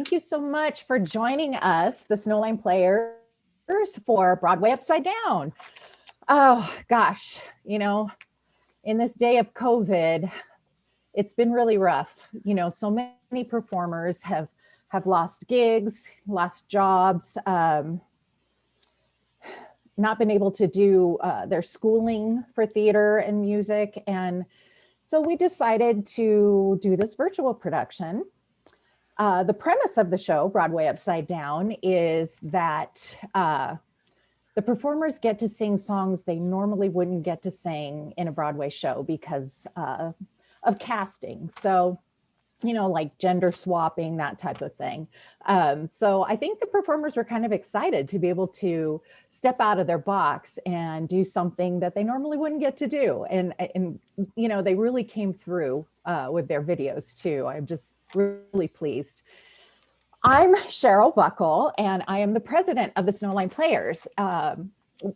Thank you so much for joining us, the Snowline Players, for Broadway Upside Down. Oh, gosh, in this day of COVID, it's been really rough. So many performers have lost gigs, lost jobs, not been able to do their schooling for theater and music. And so we decided to do this virtual production. The premise of the show, Broadway Upside Down, is that the performers get to sing songs they normally wouldn't get to sing in a Broadway show because of casting. So, like gender swapping, that type of thing. So I think the performers were kind of excited to be able to step out of their box and do something that they normally wouldn't get to do. And they really came through with their videos too. I'm just really pleased. I'm Cheryl Buckle, and I am the president of the Snowline Players.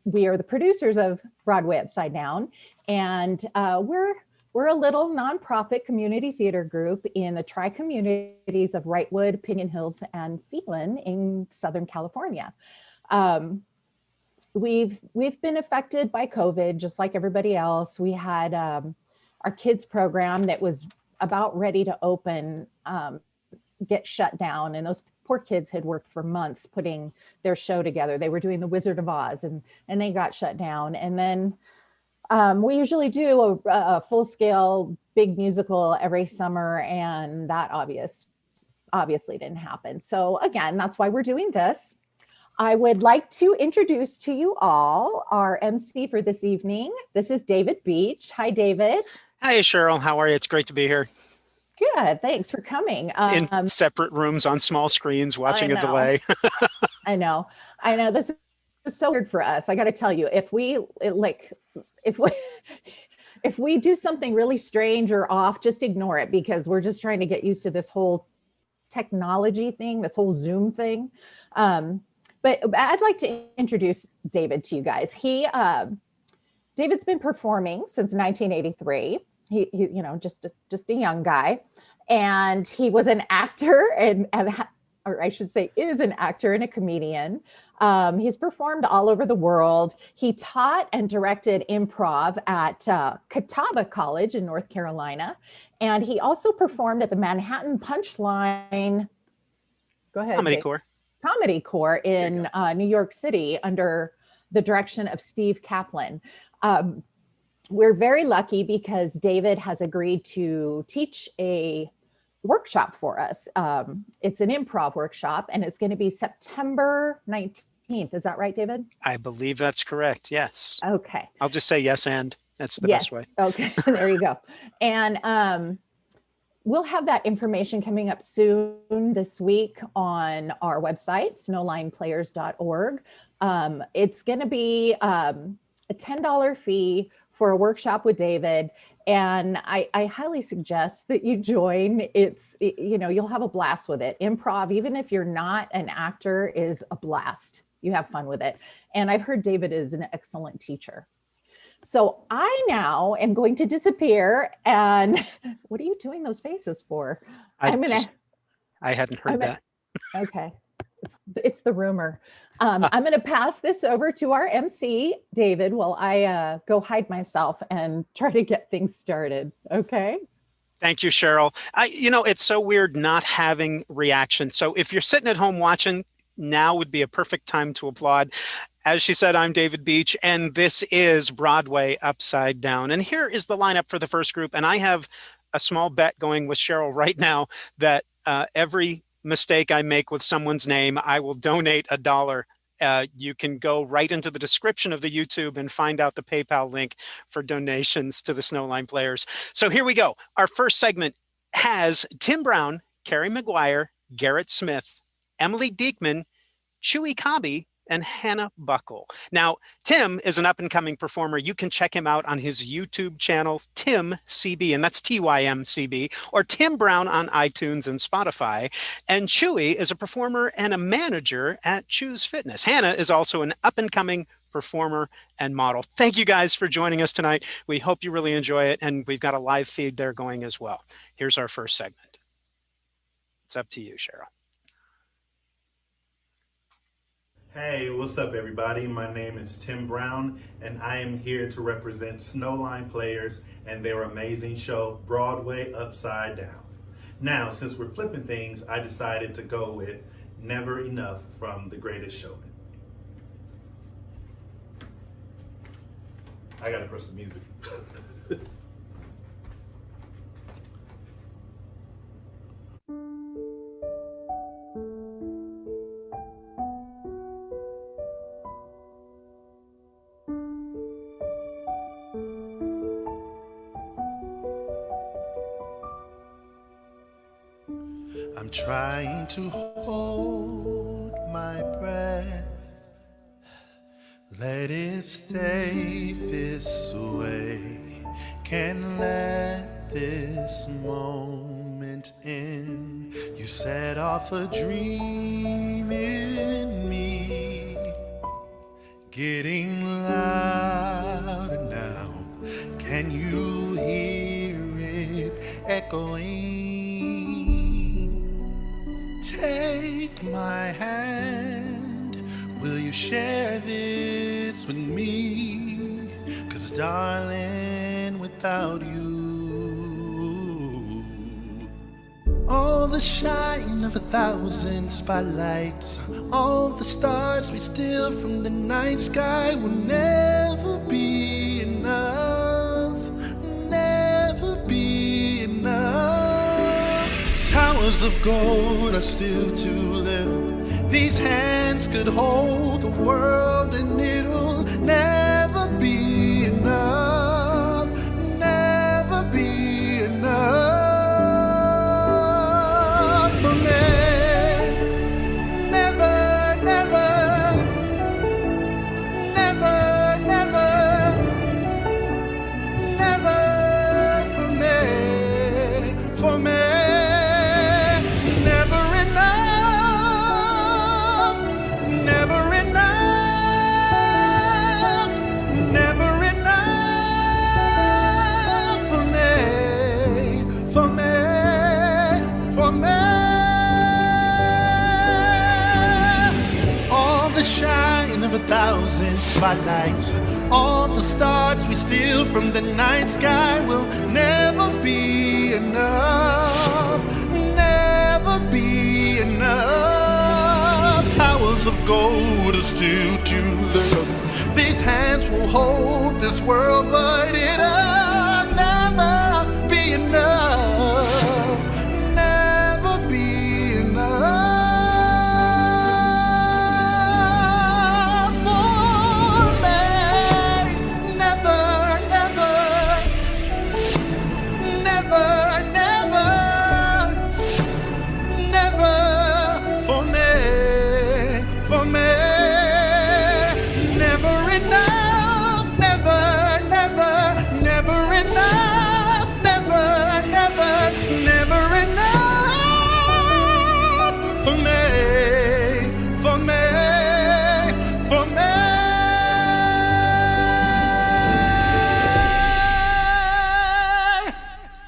We are the producers of Broadway Upside Down, and we're a little nonprofit community theater group in the tri-communities of Wrightwood, Pinion Hills, and Phelan in Southern California. We've been affected by COVID just like everybody else. We had our kids program that was about ready to open get shut down, and those poor kids had worked for months putting their show together. They were doing the Wizard of Oz, and they got shut down. And then we usually do a full-scale big musical every summer, and that obviously didn't happen. So again, that's why we're doing this. I would like to introduce to you all our MC for this evening. This is David Beach. Hi, David. Hi, Cheryl. How are you? It's great to be here. Good. Thanks for coming. In separate rooms on small screens, watching a delay. I know. This is so weird for us. I got to tell you, if we do something really strange or off, just ignore it, because we're just trying to get used to this whole technology thing, this whole Zoom thing. But I'd like to introduce David to you guys. David's been performing since 1983. He just a young guy, and he was an actor or I should say is an actor and a comedian. He's performed all over the world. He taught and directed improv at Catawba College in North Carolina. And he also performed at the Manhattan Punchline. Go ahead. Comedy Corps in New York City under the direction of Steve Kaplan. We're very lucky because David has agreed to teach a workshop for us. It's an improv workshop, and it's going to be September 19th. Is that right, David? I believe that's correct. Yes. Okay. I'll just say yes, and that's the best way. Okay. There you go. And we'll have that information coming up soon this week on our website, snowlineplayers.org. It's going to be a $10 fee for a workshop with David. And I highly suggest that you join. You'll have a blast with it. Improv, even if you're not an actor, is a blast. You have fun with it. And I've heard David is an excellent teacher. So I now am going to disappear. And what are you doing those faces for? I hadn't heard that. Okay. It's the rumor. I'm going to pass this over to our MC, David, while I go hide myself and try to get things started. Okay. Thank you, Cheryl. It's so weird not having reaction. So if you're sitting at home watching, now would be a perfect time to applaud. As she said, I'm David Beach, and this is Broadway Upside Down. And here is the lineup for the first group. And I have a small bet going with Cheryl right now that every mistake I make with someone's name, I will donate $1. You can go right into the description of the YouTube and find out the PayPal link for donations to the Snowline Players. So here we go. Our first segment has Tim Brown, Carrie McGuire, Garrett Smith, Emily Diekman, Chewy Cobby, and Hannah Buckle. Now, Tim is an up-and-coming performer. You can check him out on his YouTube channel, Tim CB, and that's TYMCB, or Tim Brown on iTunes and Spotify. And Chewy is a performer and a manager at Choose Fitness. Hannah is also an up-and-coming performer and model. Thank you guys for joining us tonight. We hope you really enjoy it, and we've got a live feed there going as well. Here's our first segment. It's up to you, Cheryl. Hey, what's up, everybody? My name is Tim Brown, and I am here to represent Snowline players and their amazing show, Broadway Upside Down. Now, since we're flipping things, I decided to go with Never Enough from The Greatest Showman. I gotta press the music. I'm trying to hold my breath, let it stay this way. Can't let this moment end. You set off a dream in me, getting louder now. Can you hear it echoing? Take my hand, will you share this with me? 'Cause darling, without you, all the shine of 1,000 spotlights, all the stars we steal from the night sky will never be enough, never be enough. Towers of gold are still too little. These hands could hold the world and it'll never be enough, never be enough for me. Never, never, never, never, never for me, for me. Never enough, never enough, never enough for me, for me, for me. All the shine of 1,000 spotlights, all the stars we steal from the night sky will never be enough, never be enough. Towers of gold are still too little. These hands will hold this world, but it'll never be enough, never be enough for me. Never, never, never, never, never for me, for me. Never enough, never, never, never enough, never, never, never enough for me, for me, for me.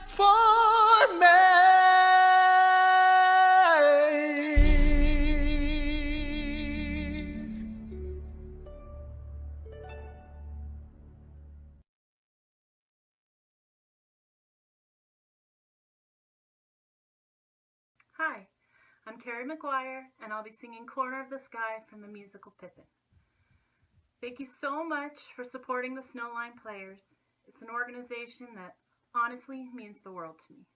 For me. Hi, I'm Carrie McGuire, and I'll be singing Corner of the Sky from the musical Pippin. Thank you so much for supporting the Snowline Players. It's an organization that honestly means the world to me.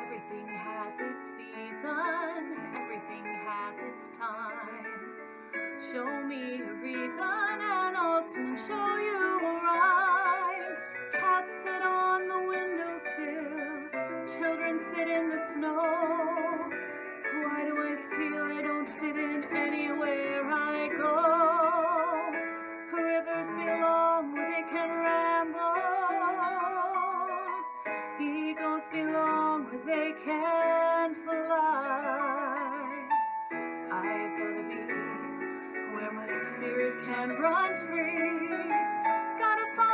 Everything has its season, everything has its time. Show me a reason and I'll soon show you a rhyme. Cats sit on the windowsill, children sit in the snow. Why do I feel I don't fit in anywhere I go? Rivers belong where they can ramble. Eagles belong where they can fly. I've gotta be where my spirit can run free. Gotta find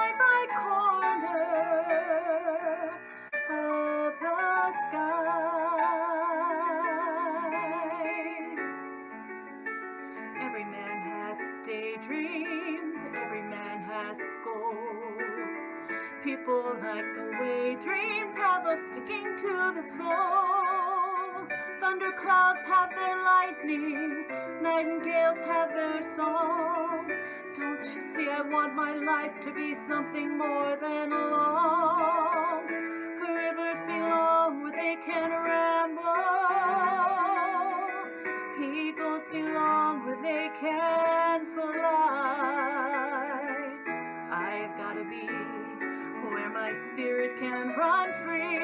dreams. Every man has his goals. People like the way dreams have of sticking to the soul. Thunderclouds have their lightning, nightingales have their song. Don't you see I want my life to be something more than a long. Rivers belong where they can ramble. Eagles belong where they can fly. I've gotta be where my spirit can run free.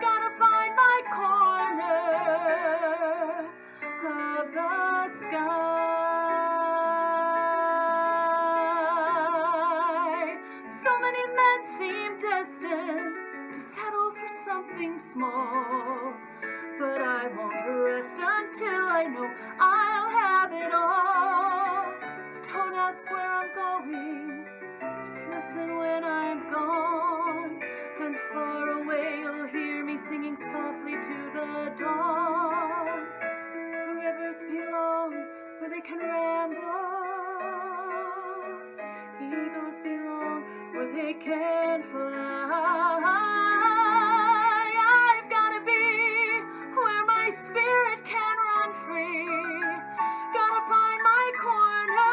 Gotta find my corner of the sky. So many men seem destined to settle for something small, but I won't rest until I know I'll have it all. So don't ask where I'm going, just listen when I'm gone. And far away you'll hear me singing softly to the dawn. Rivers belong where they can ramble. Eagles belong where they can fly. I've gotta be where my spirit can run free. Gotta find my corner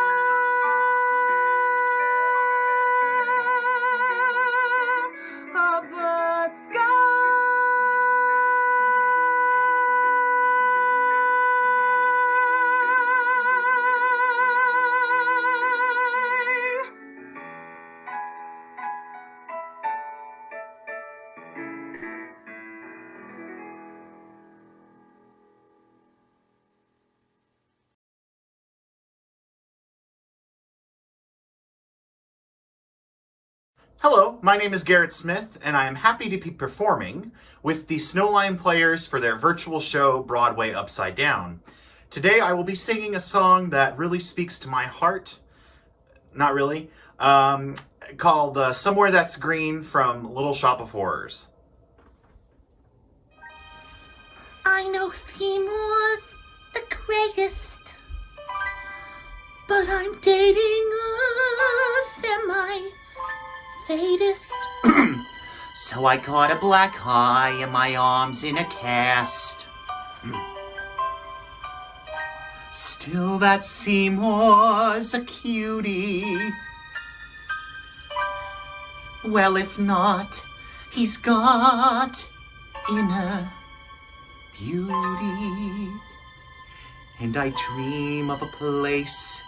of the sky. Hello, my name is Garrett Smith, and I am happy to be performing with the Snowline Players for their virtual show, Broadway Upside Down. Today I will be singing a song that really speaks to my heart, not really, called Somewhere That's Green from Little Shop of Horrors. I know Seymour's the greatest, but I'm dating a semi-sadist. So I got a black eye and my arms in a cast. Still that Seymour's a cutie. Well, if not, he's got inner beauty. And I dream of a place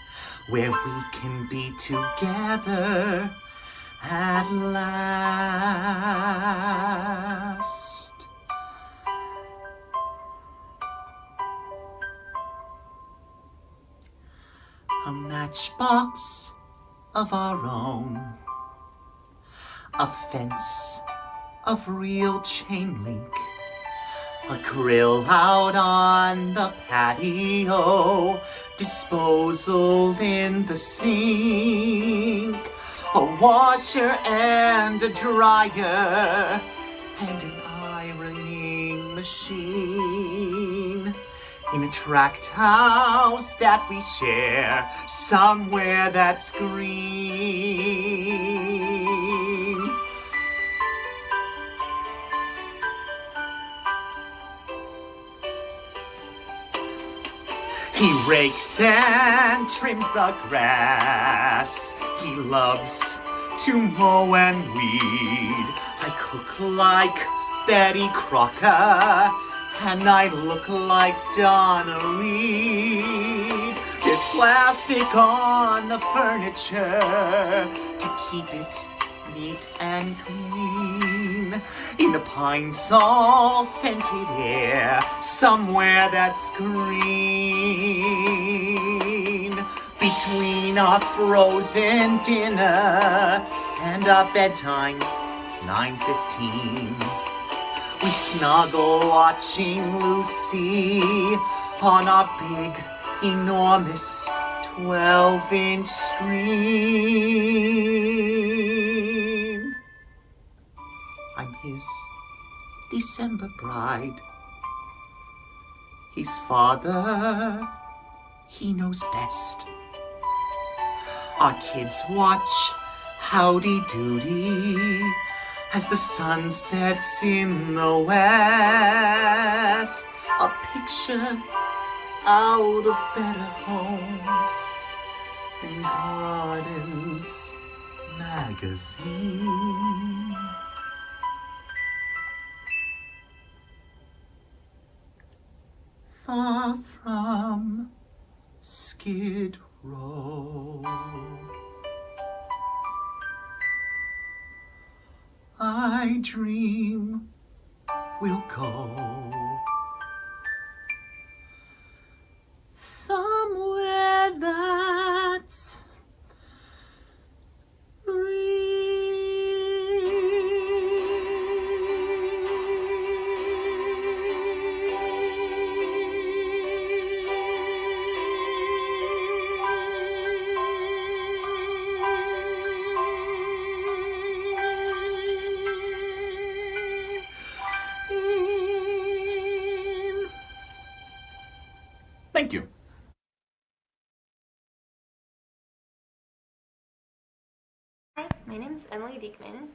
where we can be together at last. A matchbox of our own, a fence of real chain link, a grill out on the patio, disposal in the sink, a washer and a dryer, and an ironing machine. In a tract house that we share, somewhere that's green. He rakes and trims the grass. He loves to mow and weed. I cook like Betty Crocker, and I look like Donna Reed. There's plastic on the furniture to keep it neat and clean. In the pine sol scented air, somewhere that's green. Between our frozen dinner and our bedtime, 9:15. We snuggle watching Lucy on our big, enormous 12-inch screen. I'm his December bride. His father, he knows best. Our kids watch howdy-doody as the sun sets in the west. A picture out of better homes in Gardens magazine. Far from Skid Row, I dream we'll go somewhere that's Thank you. Hi, my name is Emily Diekman.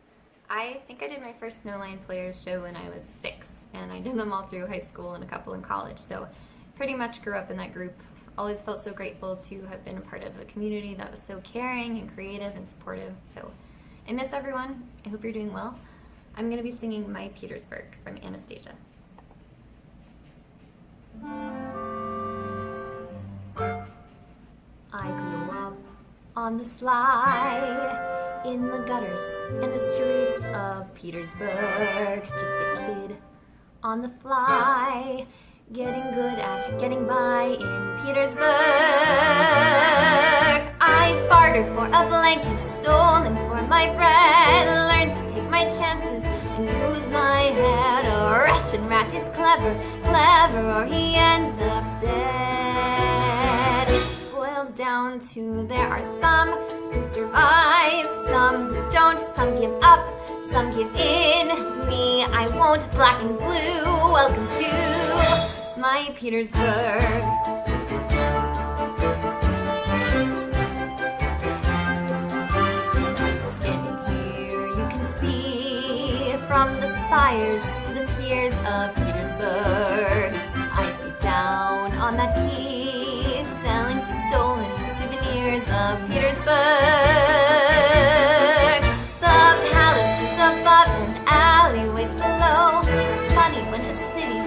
I think I did my first Snowline Players show when I was 6, and I did them all through high school and a couple in college, so pretty much grew up in that group. Always felt so grateful to have been a part of a community that was so caring and creative and supportive, so I miss everyone. I hope you're doing well. I'm going to be singing My Petersburg from Anastasia. I grew up on the sly, in the gutters and the streets of Petersburg. Just a kid on the fly, getting good at getting by in Petersburg. I bartered for a blanket, stolen for my bread, learned to take my chances and use my head. A Russian rat is clever, clever, or he ends up dead. Boils down to there are some who survive, some who don't, some give up, some give in. Me, I won't. Black and blue, welcome to my Petersburg. Standing here you can see from the spires to the piers of Petersburg. I'd be down on that quay, selling stolen souvenirs of Petersburg. The palaces above and alleyways below. Funny when a city is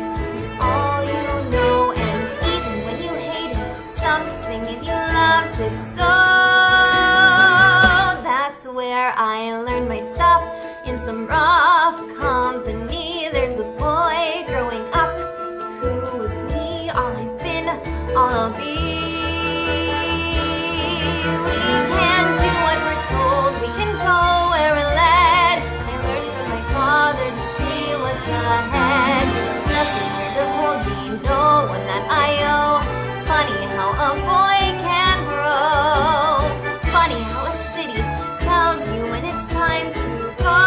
all you know, and even when you hate it, something in you loves it so. That's where I learned my stuff, in some rough company. There's a boy growing up who was me, all I've been, all I'll be. We can do what we're told, we can go where we're led. I learned from my father to see what's ahead. Nothing here to hold me, no one that I owe. Funny how a boy can grow. Funny how a city tells you when it's time to go.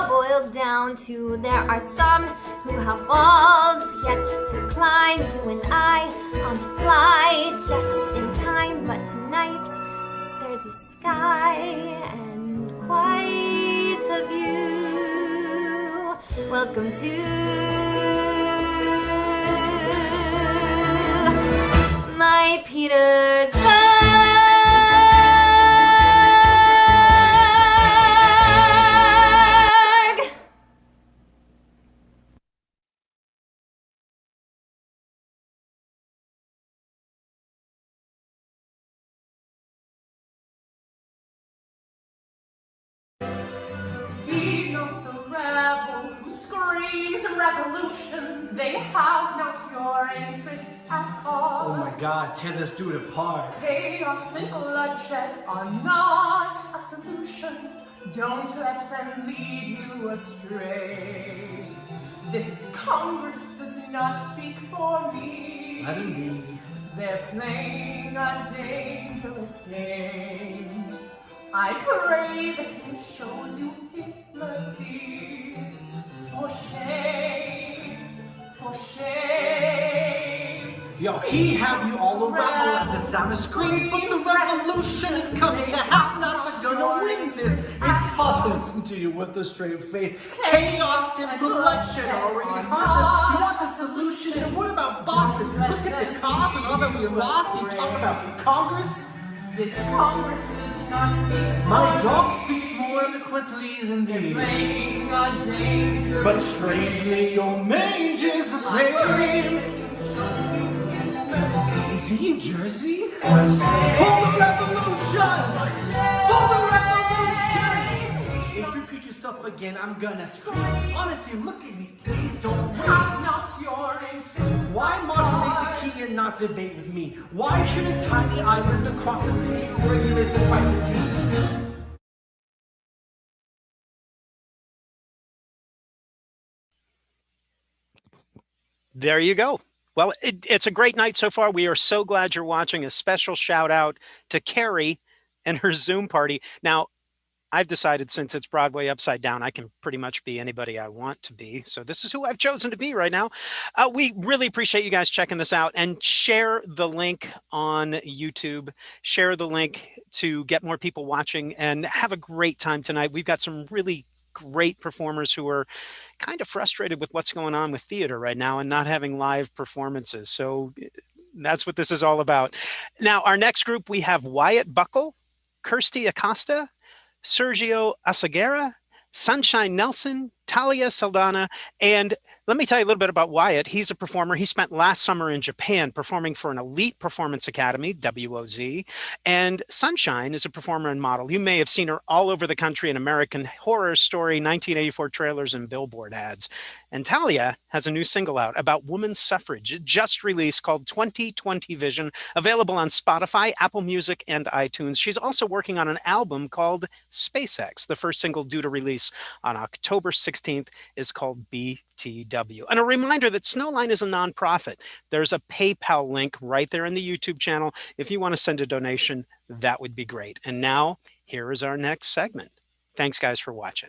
Boils down to there are some who have walls yet to climb. You and I on the fly just in time. But tonight there's a sky and quite a view. Welcome to my Petersburg. He knows the rebel who screams revolution. They have no pure interests at all. Oh my God, tear this dude apart. Chaos and bloodshed are not a solution. Don't let them lead you astray. This Congress does not speak for me. Let him be. They're playing a dangerous game. I pray that he shows you his mercy. For shame, for shame. Yo, Now he have you all around at the sound of screams, but the revolution is coming. The have-nots are gonna win this. It's hard to listen to you with a straight face. Chaos and bloodshed already haunt us. You want a solution? And what about Boston? Look at the cause and all that we lost. You talk about Congress? This Congress does not speak. My dog speaks more eloquently than thee. Playing a danger. But strangely, your mange is the same. Is he in Jersey? For the revolution! For the revolution! If you repeat yourself again, I'm gonna scream. Honestly, look at me. Please don't wait. I'm not your interest. Why modulate the key and not debate with me? Why should a tiny island across the sea regulate the price of tea? There you go. Well, it's a great night so far. We are so glad you're watching. A special shout out to Carrie and her Zoom party. Now, I've decided since it's Broadway Upside Down, I can pretty much be anybody I want to be. So this is who I've chosen to be right now. We really appreciate you guys checking this out, and share the link on YouTube. Share the link to get more people watching, and have a great time tonight. We've got some really great performers who are kind of frustrated with what's going on with theater right now and not having live performances. So that's what this is all about. Now, our next group, we have Wyatt Buckle, Kirsty Acosta, Sergio Asaguera, Sunshine Nelson, Talia Saldana, and let me tell you a little bit about Wyatt. He's a performer. He spent last summer in Japan performing for an elite performance academy, WOZ, and Sunshine is a performer and model. You may have seen her all over the country in American Horror Story, 1984 trailers, and billboard ads. And Talia has a new single out about women's suffrage, just released, called 2020 Vision, available on Spotify, Apple Music, and iTunes. She's also working on an album called SpaceX. The first single due to release on October 16th is called BTW. And a reminder that Snowline is a nonprofit. There's a PayPal link right there in the YouTube channel. If you want to send a donation, that would be great. And now, here is our next segment. Thanks, guys, for watching.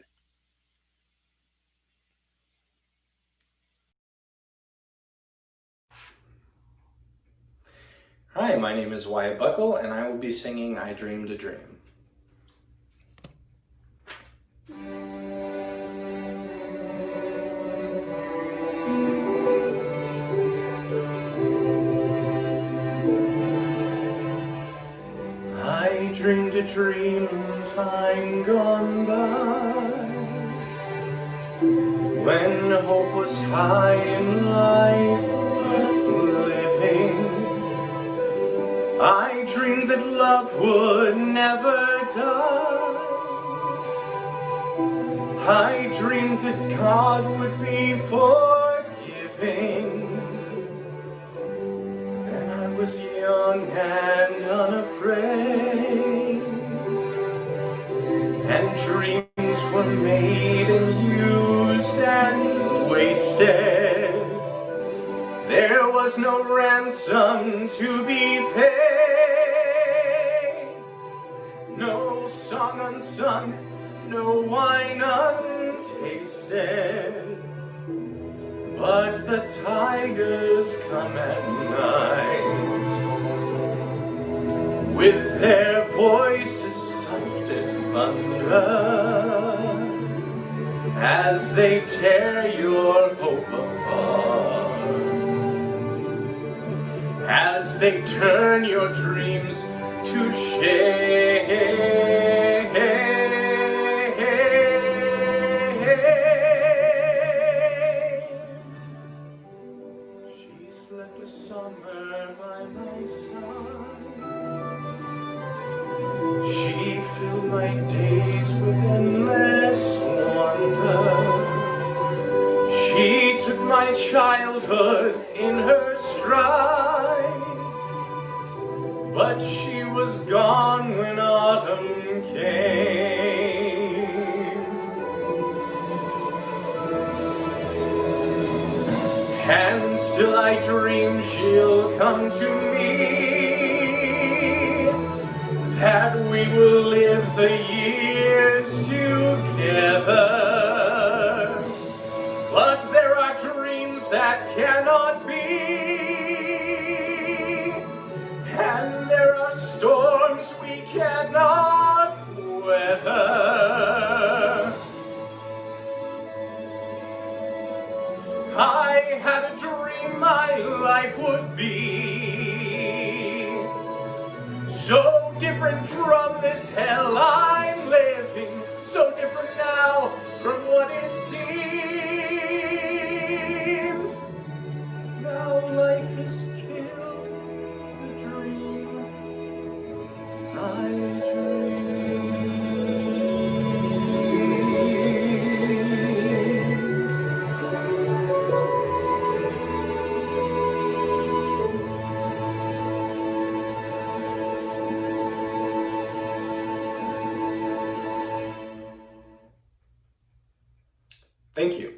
Hi, my name is Wyatt Buckle, and I will be singing I Dreamed a Dream. I dreamed a dream in time gone by, when hope was high and life worth living. I dreamed that love would never die. I dreamed that God would be forgiving. Then I was young and unafraid, and dreams were made and used and wasted. There was no ransom to be paid, no song unsung, no wine untasted. But the tigers come at night, with their voices soft as thunder, as they tear your hope apart, as they turn your dreams to shame. She slept a summer by my side. She filled my days with endless wonder. She took my childhood in her stride, but she was gone when autumn came. And still I dream she'll come to me, that we will live the years together. But there are dreams that cannot be, storms we cannot weather. I had a dream my life would be so different from this hell I'm living, so different now from what it seemed. Now life has killed the dream I dreamed. Thank you.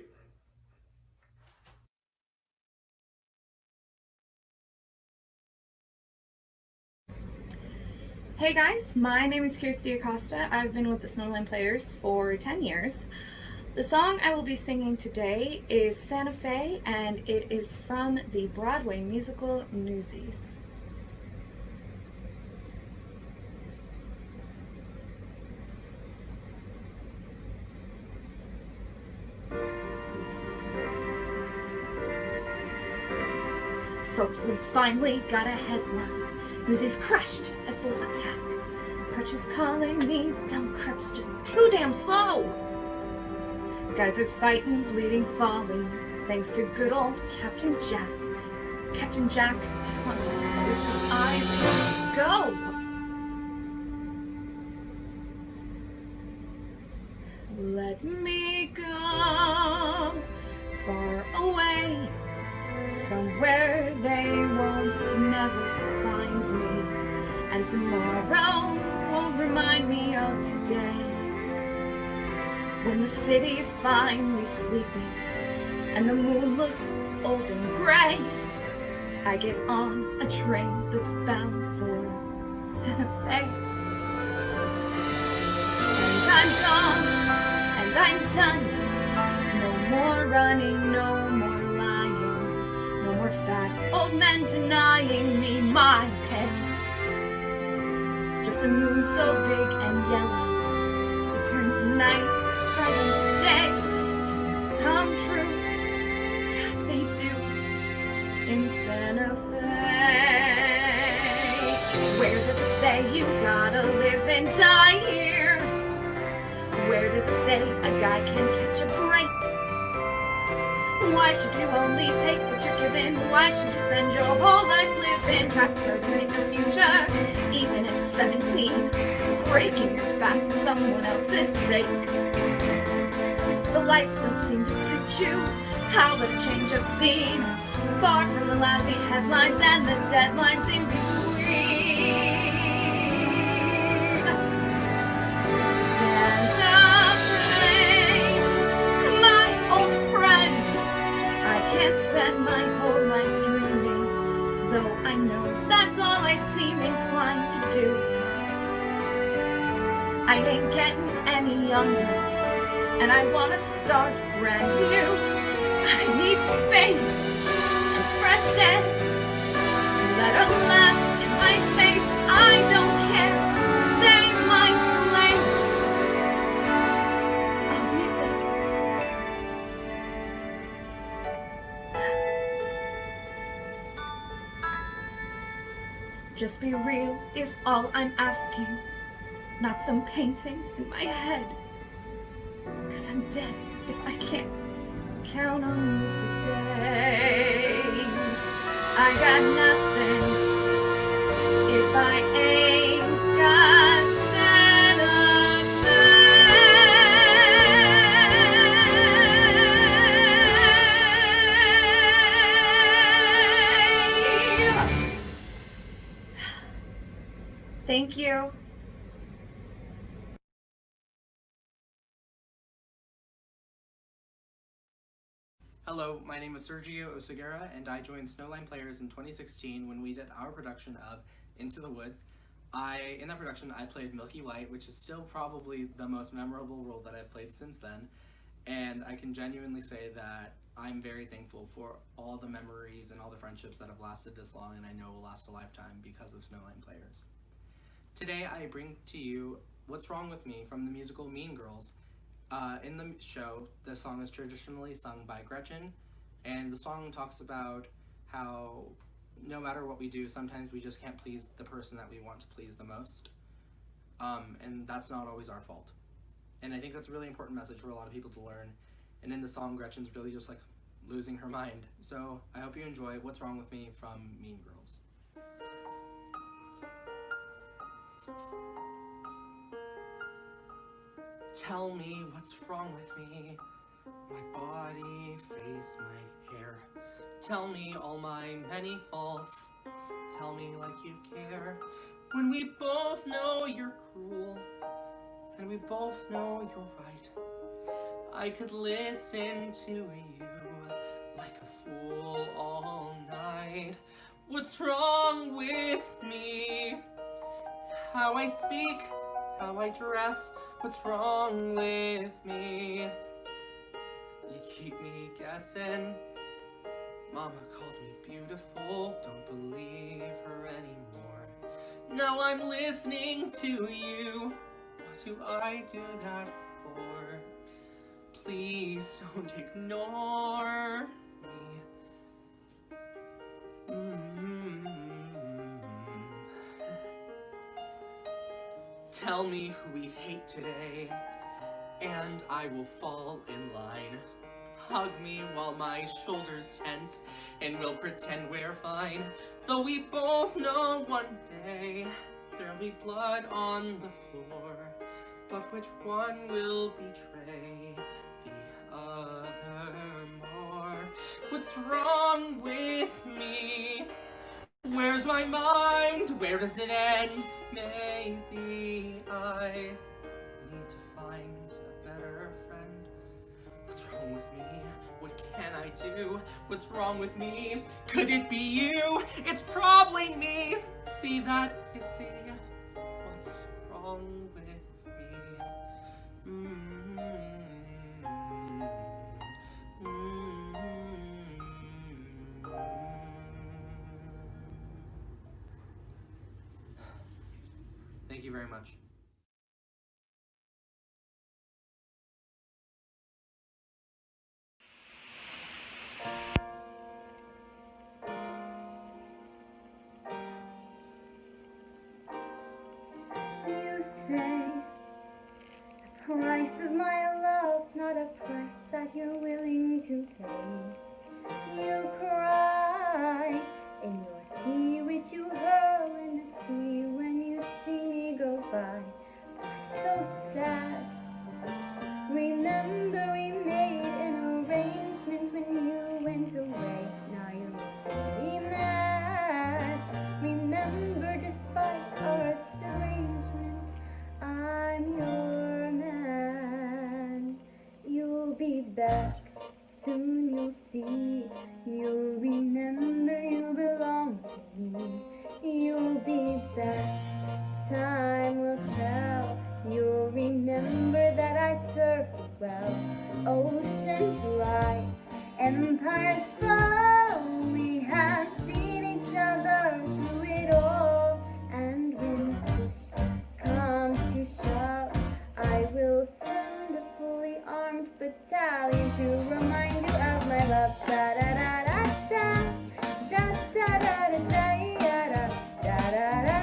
Hey guys, my name is Kirsty Acosta. I've been with the Snowline Players for 10 years. The song I will be singing today is Santa Fe, and it is from the Broadway musical Newsies. Folks, we finally got a headline. Newsies crushed as bulls attack. Crutches calling me dumb creps, just too damn slow. Guys are fighting, bleeding, falling, thanks to good old Captain Jack. Captain Jack just wants to close his eyes and go. Let me go far away, somewhere they won't never find me, and tomorrow won't remind me of today. When the city's finally sleeping and the moon looks old and gray, I get on a train that's bound for Santa Fe. And I'm gone, and I'm done. No more running, no more lying, no more fat old men denying me my pay. Just a moon so big and yellow, it turns night right into day. Dreams come true, yeah they do, in Santa Fe. Where does it say you gotta live and die here? Where does it say a guy can catch a break? Why should you only take what you're given? Why should you spend your whole life living, trying to create the future, even at 17, breaking your back for someone else's sake? The life don't seem to suit you. How about a change of scene? Far from the lousy headlines and the deadlines in between. Santa Fe, my old friend, I can't spend my whole life dreaming, though I know that's all I seem inclined to do. I ain't getting any younger, and I want to start brand new. I need space and fresh air. Let her laugh in my face, I don't care. Say my name, I'll be there. Just be real is all I'm asking, not some painting in my head. 'Cause I'm dead if I can't count on you today. I got nothing if I ain't got Santa Fe. Thank you. Hello, my name is Sergio Oseguera, and I joined Snowline Players in 2016 when we did our production of Into the Woods. In that production, I played Milky White, which is still probably the most memorable role that I've played since then, and I can genuinely say that I'm very thankful for all the memories and all the friendships that have lasted this long and I know will last a lifetime because of Snowline Players. Today I bring to you What's Wrong With Me from the musical Mean Girls. In the show, the song is traditionally sung by Gretchen, and the song talks about how no matter what we do, sometimes we just can't please the person that we want to please the most. And that's not always our fault. And I think that's a really important message for a lot of people to learn. And in the song, Gretchen's really just like losing her mind. So I hope you enjoy What's Wrong With Me from Mean Girls. Tell me what's wrong with me, my body, face, my hair. Tell me all my many faults, tell me like you care. When we both know you're cruel, and we both know you're right, I could listen to you like a fool all night. What's wrong with me? How I speak, how I dress, what's wrong with me? You keep me guessing. Mama called me beautiful, don't believe her anymore. Now I'm listening to you. What do I do that for? Please don't ignore me. Tell me who we hate today, and I will fall in line. Hug me while my shoulders tense, and we'll pretend we're fine. Though we both know one day there'll be blood on the floor, but which one will betray the other more? What's wrong with me? Where's my mind? Where does it end? Maybe I need to find a better friend. What's wrong with me? What can I do? What's wrong with me? Could it be you? It's probably me. See that? You see? What's wrong with me? Thank you very much. You say the price of my love's not a price that you're willing to pay. You cry in your tea which you hurl in the sea when you see me go by. I'm so sad. Remember we made an arrangement when you went away. Now you're really mad. Remember despite our estrangement, I'm your man. You'll be back, soon you'll see. You'll remember you belong to me. You'll be back, time will tell. You'll remember that I served you well. Oceans rise, empires fall. We have seen each other through it all. And when push comes to shove, I will send a fully armed battalion to remind you of my love. Da da da da da da da da da da da da da da da da da da.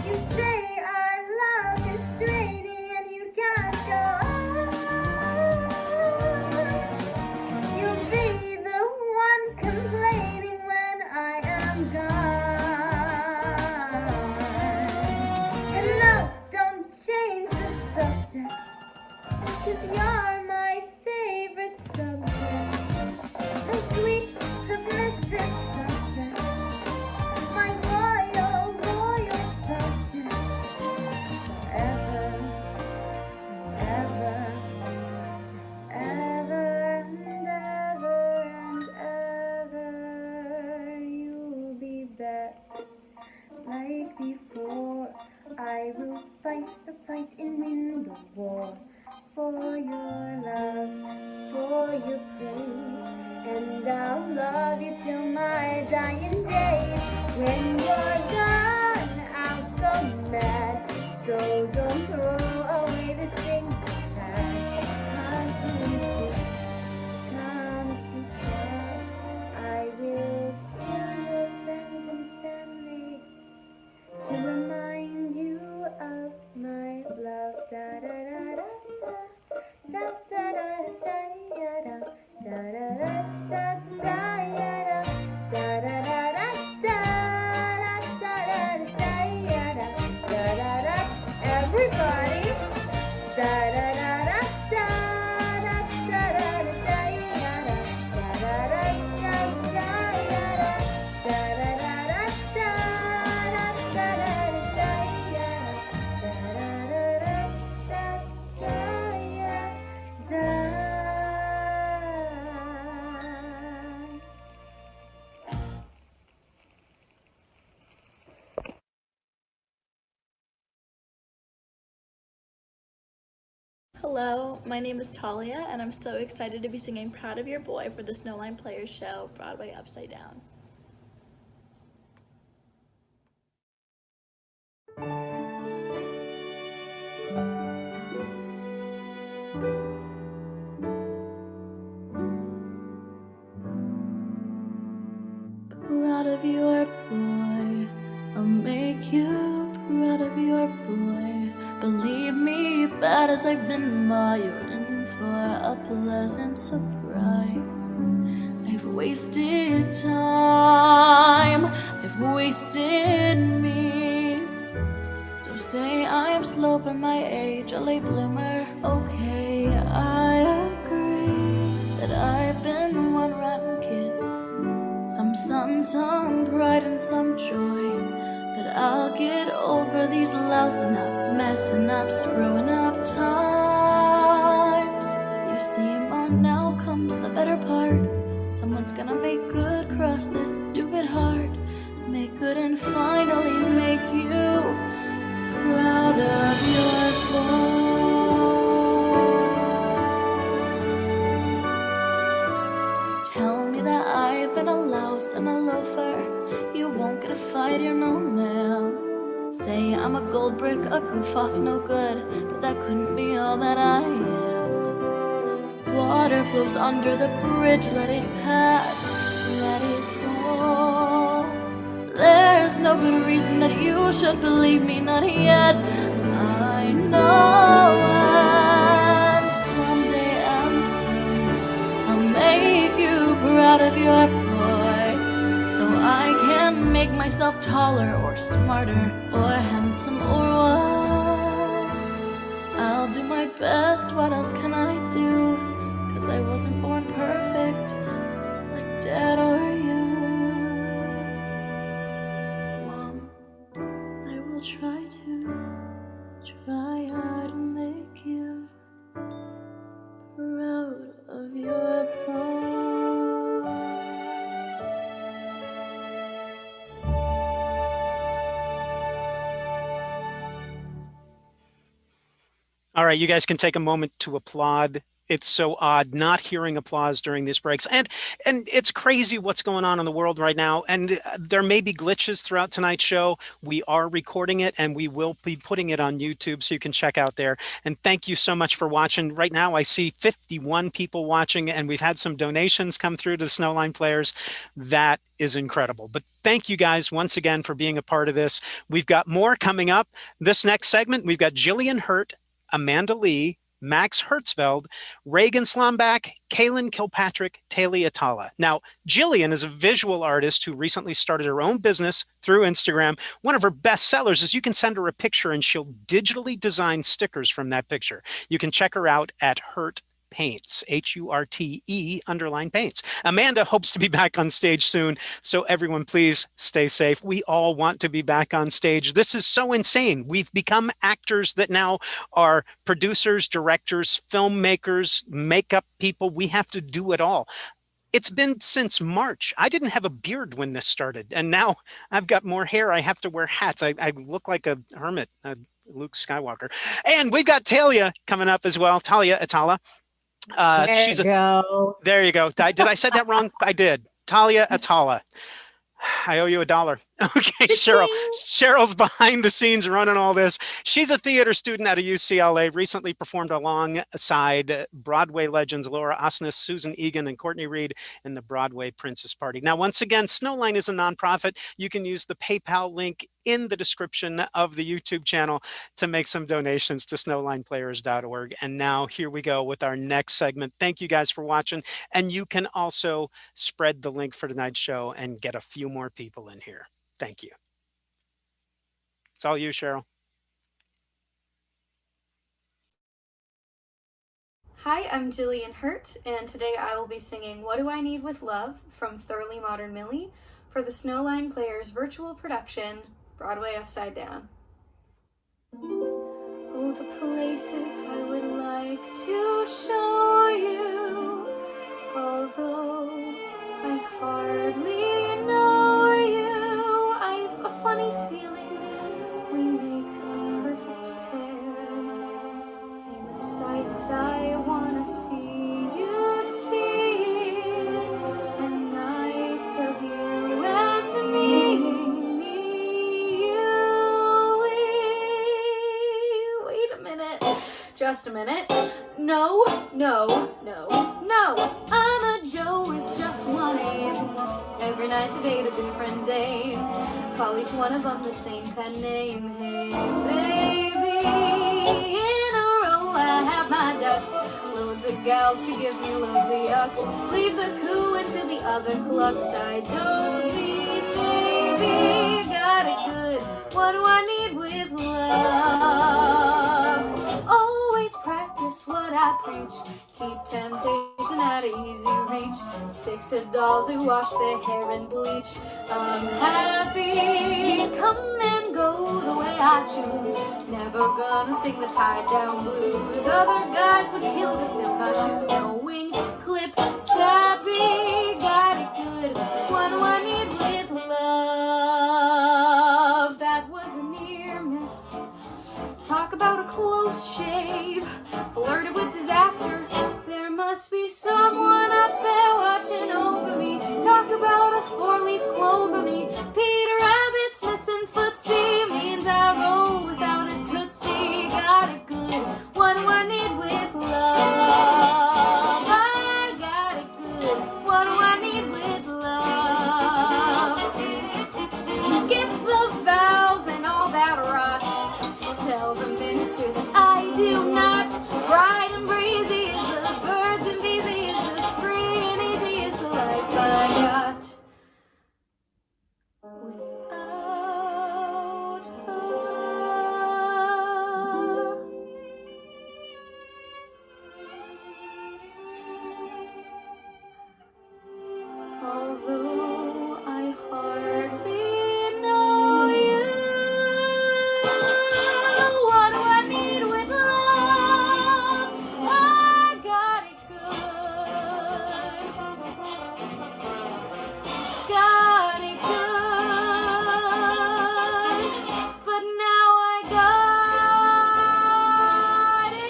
You say your praise, and I'll love you till my dying days. When you're gone, I'll go mad, so don't throw away this thing that comes to share. I will kill your friends and family to remind you of my love. Da da da da da da da da da da da da da da da. Everybody. Da da da da da da da da Hello, my name is Talia, and I'm so excited to be singing Proud of Your Boy for the Snowline Players show, Broadway Upside Down. Proud of your boy, I'll make you proud of your boy. Believe me, bad as I've been, Ma, you're in for a pleasant surprise. I've wasted time, I've wasted me. So say I'm slow for my age, a late bloomer, okay, I agree that I've been one rotten kid. Some sun, some pride, and some joy. But I'll get over these lousing up, messing up, screwing up times. You see, Ma, now comes the better part. Someone's gonna make good cross this stupid heart. Make good and finally make you proud of your boy. Tell me that I've been a louse and a loafer. You won't get a fight, you're no man. Say I'm a gold brick, a goof off, no good, but that couldn't be all that I am. Water flows under the bridge, let it pass, let it go. There's no good reason that you should believe me, not yet. I know, and someday and soon I'll make you proud of your boy. Though I can't make myself taller or smarter or handsome or wise, I'll do my best, what else can I do? 'Cause I wasn't born perfect like Dad or you. Mom, I will try hard to make you proud of your boy. All right, you guys can take a moment to applaud. It's so odd not hearing applause during these breaks. And it's crazy what's going on in the world right now. And there may be glitches throughout tonight's show. We are recording it and we will be putting it on YouTube so you can check out there. And thank you so much for watching. Right now I see 51 people watching and we've had some donations come through to the Snowline Players. That is incredible. But thank you guys once again for being a part of this. We've got more coming up. This next segment, we've got Jillian Hurt, Amanda Lee, Max Hertzfeld, Reagan Slombach, Kaylin Kilpatrick, Talia Atala. Now, Jillian is a visual artist who recently started her own business through Instagram. One of her best sellers is you can send her a picture and she'll digitally design stickers from that picture. You can check her out at Hurt Paints, HURTE_paints. Amanda hopes to be back on stage soon, so everyone please stay safe. We all want to be back on stage. This is so insane. We've become actors that now are producers, directors, filmmakers, makeup people. We have to do it all. It's been since March. I didn't have a beard when this started, and now I've got more hair. I have to wear hats. I look like a hermit, Luke Skywalker. And we've got Talia coming up as well, Talia Atala. There She's you go. There you go. Did I say that wrong? I did. Talia Atala. I owe you $1. Okay, Cheryl. Cheryl's behind the scenes running all this. She's a theater student out of UCLA, recently performed alongside Broadway legends Laura Osnes, Susan Egan, and Courtney Reed in the Broadway Princess Party. Now, once again, Snowline is a nonprofit. You can use the PayPal link in the description of the YouTube channel to make some donations to snowlineplayers.org. And now here we go with our next segment. Thank you guys for watching. And you can also spread the link for tonight's show and get a few more people in here. Thank you. It's all you, Cheryl. Hi, I'm Jillian Hurt, and today I will be singing What Do I Need with Love from Thoroughly Modern Millie for the Snowline Players virtual production, Broadway Upside Down. Oh, the places I would like to show you, although I hardly know you. I've a funny feeling we make a perfect pair. Famous sights I wanna see you seeing, and nights of you and me. Just a minute. No, no, no, no. I'm a Joe with just one aim. Every night to date a different dame. Call each one of them the same pen name. Hey, baby, in a row I have my ducks. Loads of gals to give me loads of yucks. Leave the coo into the other clucks. I don't need baby, got it good. What do I need with love? Always practice what I preach. Keep temptation at easy reach. Stick to dolls who wash their hair in bleach. I'm happy, come and go the way I choose. Never gonna sing the tied down blues. Other guys would kill to fill my shoes. No wing, clip, sappy, got it good. What do I need with love? That was a near miss. Talk about a close shave, flirted with disaster. There must be someone up there watching over me. Talk about a four-leaf clover me. Peter Rabbit's missing footsie means I roll without a tootsie. Got it good. What do I need with love? I got it good. What do I need with love? Skip the vows and all that rot. Tell the minister that I do not. Bright and breezy is the birds and bees, is the free and easy is the life I got. Without her. Although I hardly know you. What do I need with love? I got it good. Got it good. But now I got it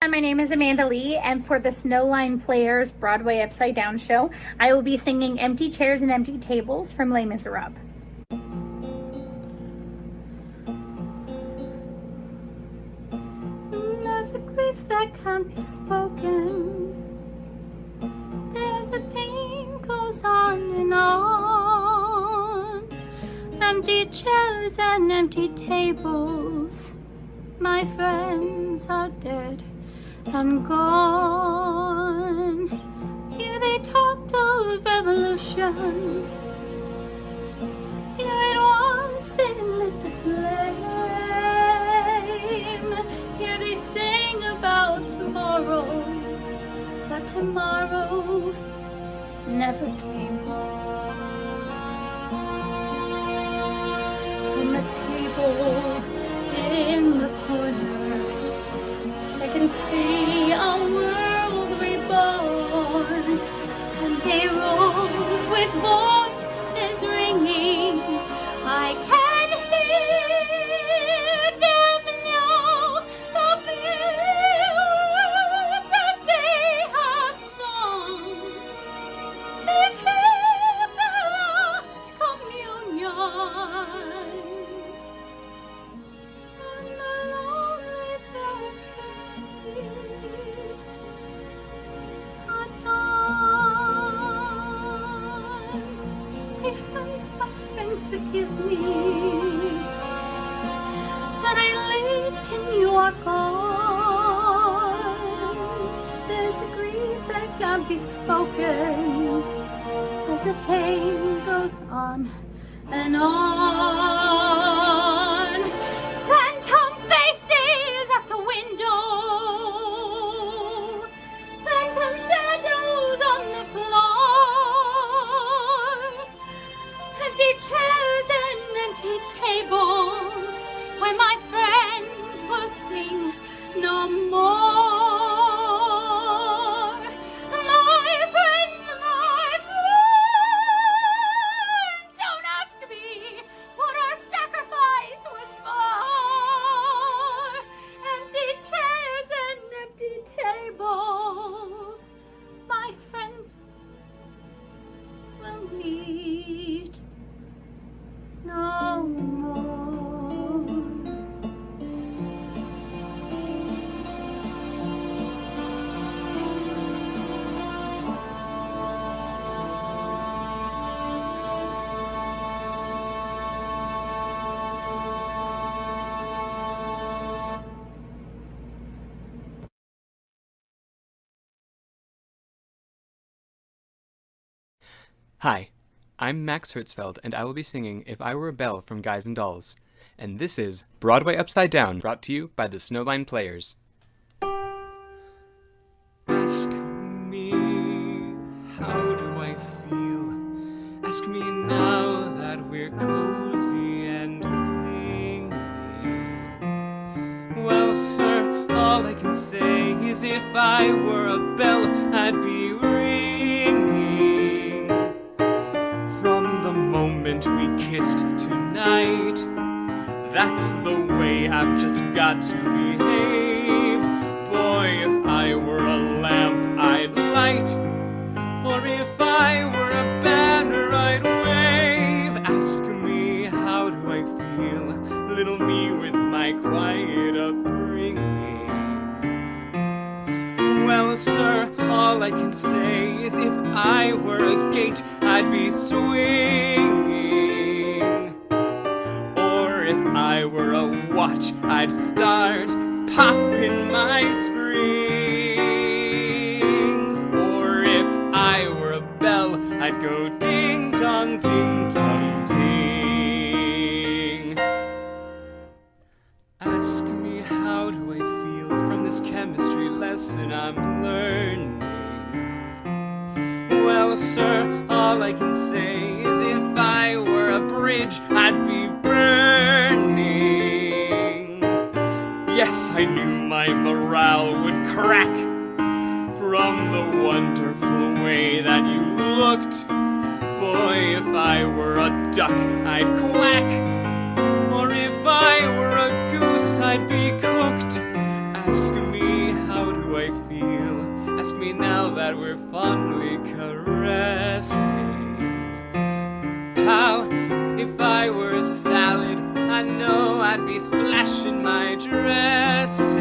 Hi, my name is Amanda Lee, and for the Snowline Players Broadway Upside Down show, I will be singing Empty Chairs and Empty Tables from Les Miserables. There's a grief that can't be spoken. There's a pain goes on and on. Empty chairs and empty tables. My friends are dead and gone. Here they talked of revolution. Here it was, it lit the flame. Here they sang about tomorrow, but tomorrow never came. are gone. There's a grief that can't be spoken. There's a pain goes on and on. Phantom faces at the window. Phantom shadows on the floor. Empty chairs and empty tables where my friends will sing no more. My friends, don't ask me what our sacrifice was for. Empty chairs and empty tables, my friends will meet no more. Hi, I'm Max Hertzfeld, and I will be singing If I Were a Belle from Guys and Dolls. And this is Broadway Upside Down, brought to you by the Snowline Players. Ask me, how do I feel? Ask me now that we're cozy and clingy. Well, sir, all I can say is if I were a bell, I'd be ringing. From the moment we kissed tonight, that's the way I've just got to behave. Boy, if I were a lamp, I'd light. Or if I were a banner, I'd wave. Ask me, how do I feel? Little me with my quiet upbringing. Well, sir, all I can say is if I were a gate, I'd be swinging. Or if I were a watch, I'd start popping my springs. Or if I were a bell, I'd go ding dong, ding dong, ding. Ask me, how do I feel from this chemistry lesson I'm learning? Well, sir, all I can say is if I were a bridge, I'd be burning. Yes, I knew my morale would crack from the wonderful way that you looked. Boy, if I were a duck, I'd quack. Or if I were a goose, I'd be cooked. Ask me, how do I feel? Ask me now that we're fondly caressing. Pal, if I were a salad, I know I'd be splashing my dressing.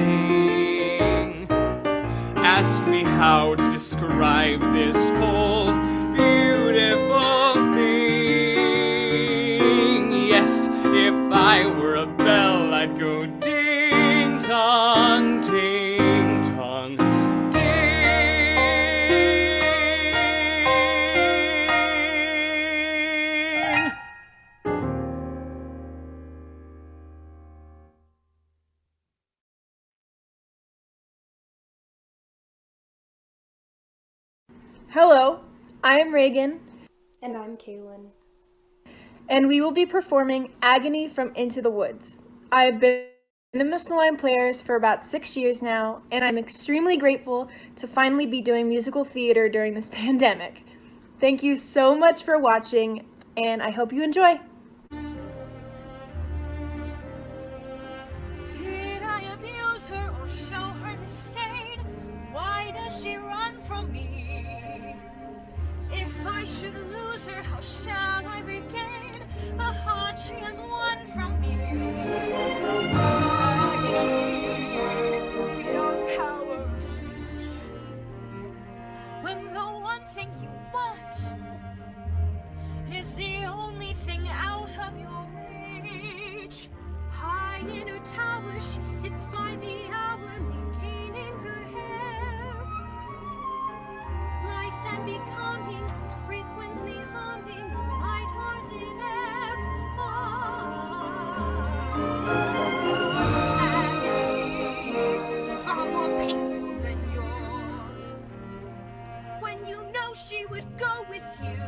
Ask me how to describe this whole beautiful thing. Yes, if I were a bell, I'd go ding dong, ding dong, ding. Hello, I am Reagan. And I'm Kaylin. And we will be performing Agony from Into the Woods. I have been in the Snowline Players for about 6 years now, and I'm extremely grateful to finally be doing musical theater during this pandemic. Thank you so much for watching, and I hope you enjoy. Did I abuse her or show her disdain? Why does she run from me? If I should lose her, how shall I regain the heart she has won from me? Agony, your power of speech. When the one thing you want is the only thing out of your reach. I High in her tower, she sits by the hour, maintaining her hair. Life and becoming, and frequently humming a light-hearted air. Agony, far more painful than yours. When you know she would go with you,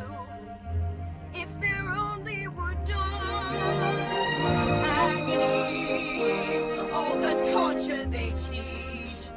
if there only were doors. Agony, all the torture they teach.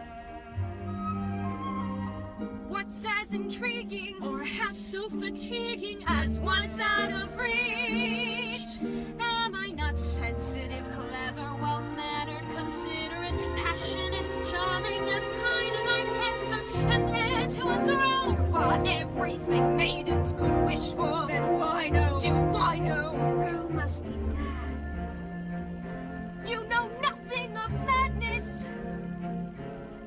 What's as intriguing or half so fatiguing as what's out of reach? Am I not sensitive, clever, well-mannered, considerate, passionate, charming, as kind as I'm handsome, and heir to a throne? While everything maidens could wish for, then why no? Do I know? Girl must be mad. You know nothing of madness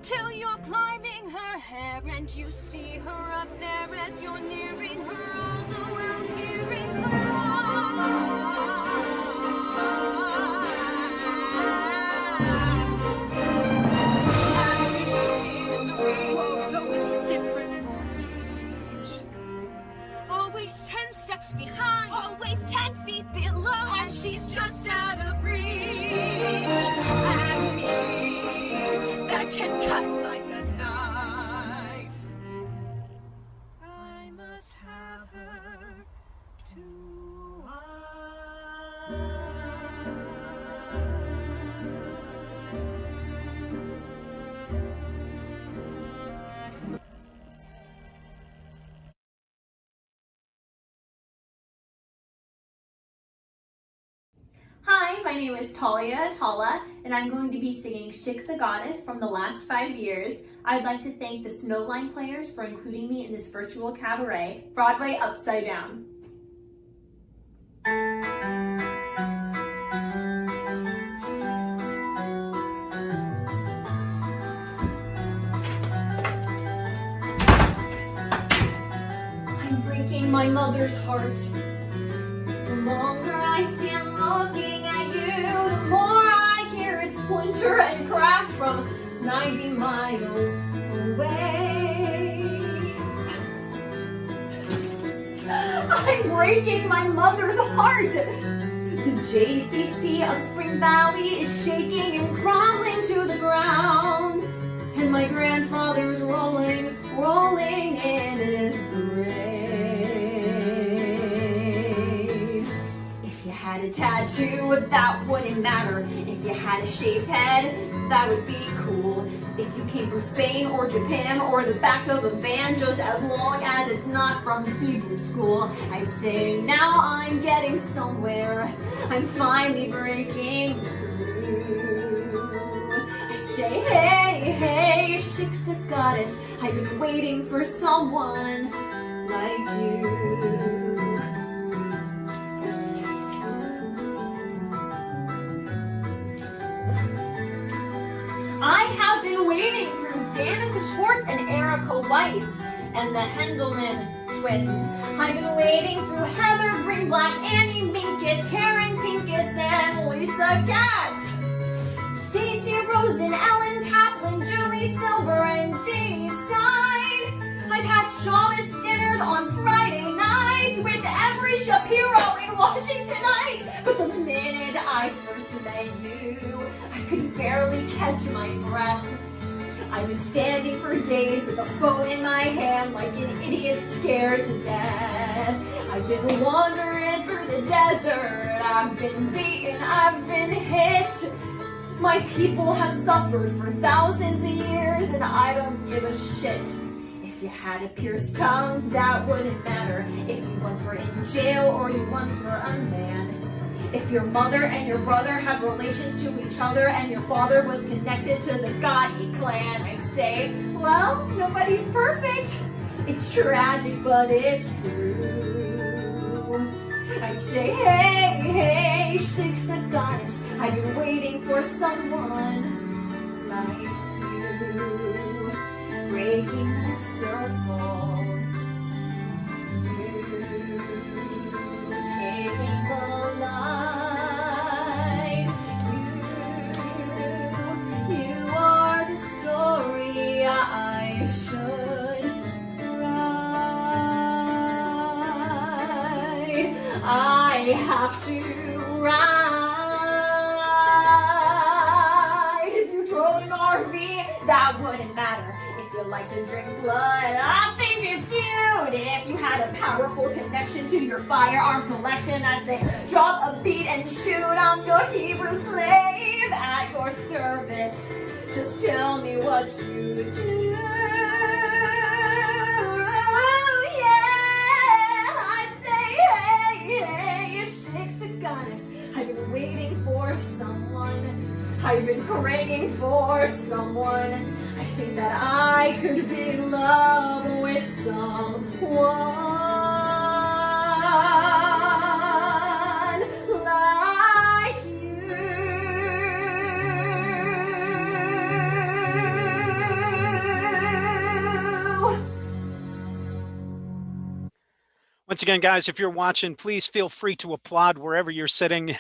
till you're climbing her hair and you see her up there as you're nearing her, all the while hearing her although it's different for each. Always 10 steps behind, always 10 feet below, and she's just out of reach. Agony that can cut like a knife. I must have her to Hi, my name is Talia Atala, and I'm going to be singing Shik's a Goddess from the last 5 years. I'd like to thank the Snowline players for including me in this virtual cabaret, Broadway Upside Down. I'm breaking my mother's heart. The longer I stand looking at you, the more I hear it splinter and crack from 90 miles away. I'm breaking my mother's heart. The JCC of Spring Valley is shaking and crumbling to the ground, and my grandfather's rolling in his grave. If you had a tattoo, that wouldn't matter. If you had a shaved head, that would be cool. If you came from Spain or Japan or the back of a van, just as long as it's not from Hebrew school. I say, now I'm getting somewhere. I'm finally breaking through. I say, hey, hey, Shik's a goddess. I've been waiting for someone like you. I have been waiting through Danica Schwartz and Erica Weiss and the Hendelman twins. I've been waiting through Heather Greenblatt, Annie Minkus, Karen Pincus, and Lisa Katz. Stacey Rosen, Ellen Kaplan, Julie Silver, and Janie Stein. I've had Shamus dinners on Friday nights with Every Shapiro in Washington Heights. But the minute I first met you, I could barely catch my breath. I've been standing for days with the phone in my hand like an idiot scared to death. I've been wandering through the desert. I've been beaten, I've been hit. My people have suffered for thousands of years, and I don't give a shit. If you had a pierced tongue, that wouldn't matter. If you once were in jail or you once were a man. If your mother and your brother had relations to each other and your father was connected to the Gotti clan, I'd say, well, nobody's perfect. It's tragic, but it's true. I'd say, hey, hey, Shik's a goddess. I've been waiting for someone like you. Breaking the circle. You taking the line. You have to ride. If you drove an RV, that wouldn't matter. If you like to drink blood, I think it's cute. If you had a powerful connection to your firearm collection, I'd say drop a beat and shoot. I'm your Hebrew slave at your service. Just tell me what you do. Goddess, I've been waiting for someone. I've been praying for someone. I think that I could be in love with someone like you. Once again, guys, if you're watching, please feel free to applaud wherever you're sitting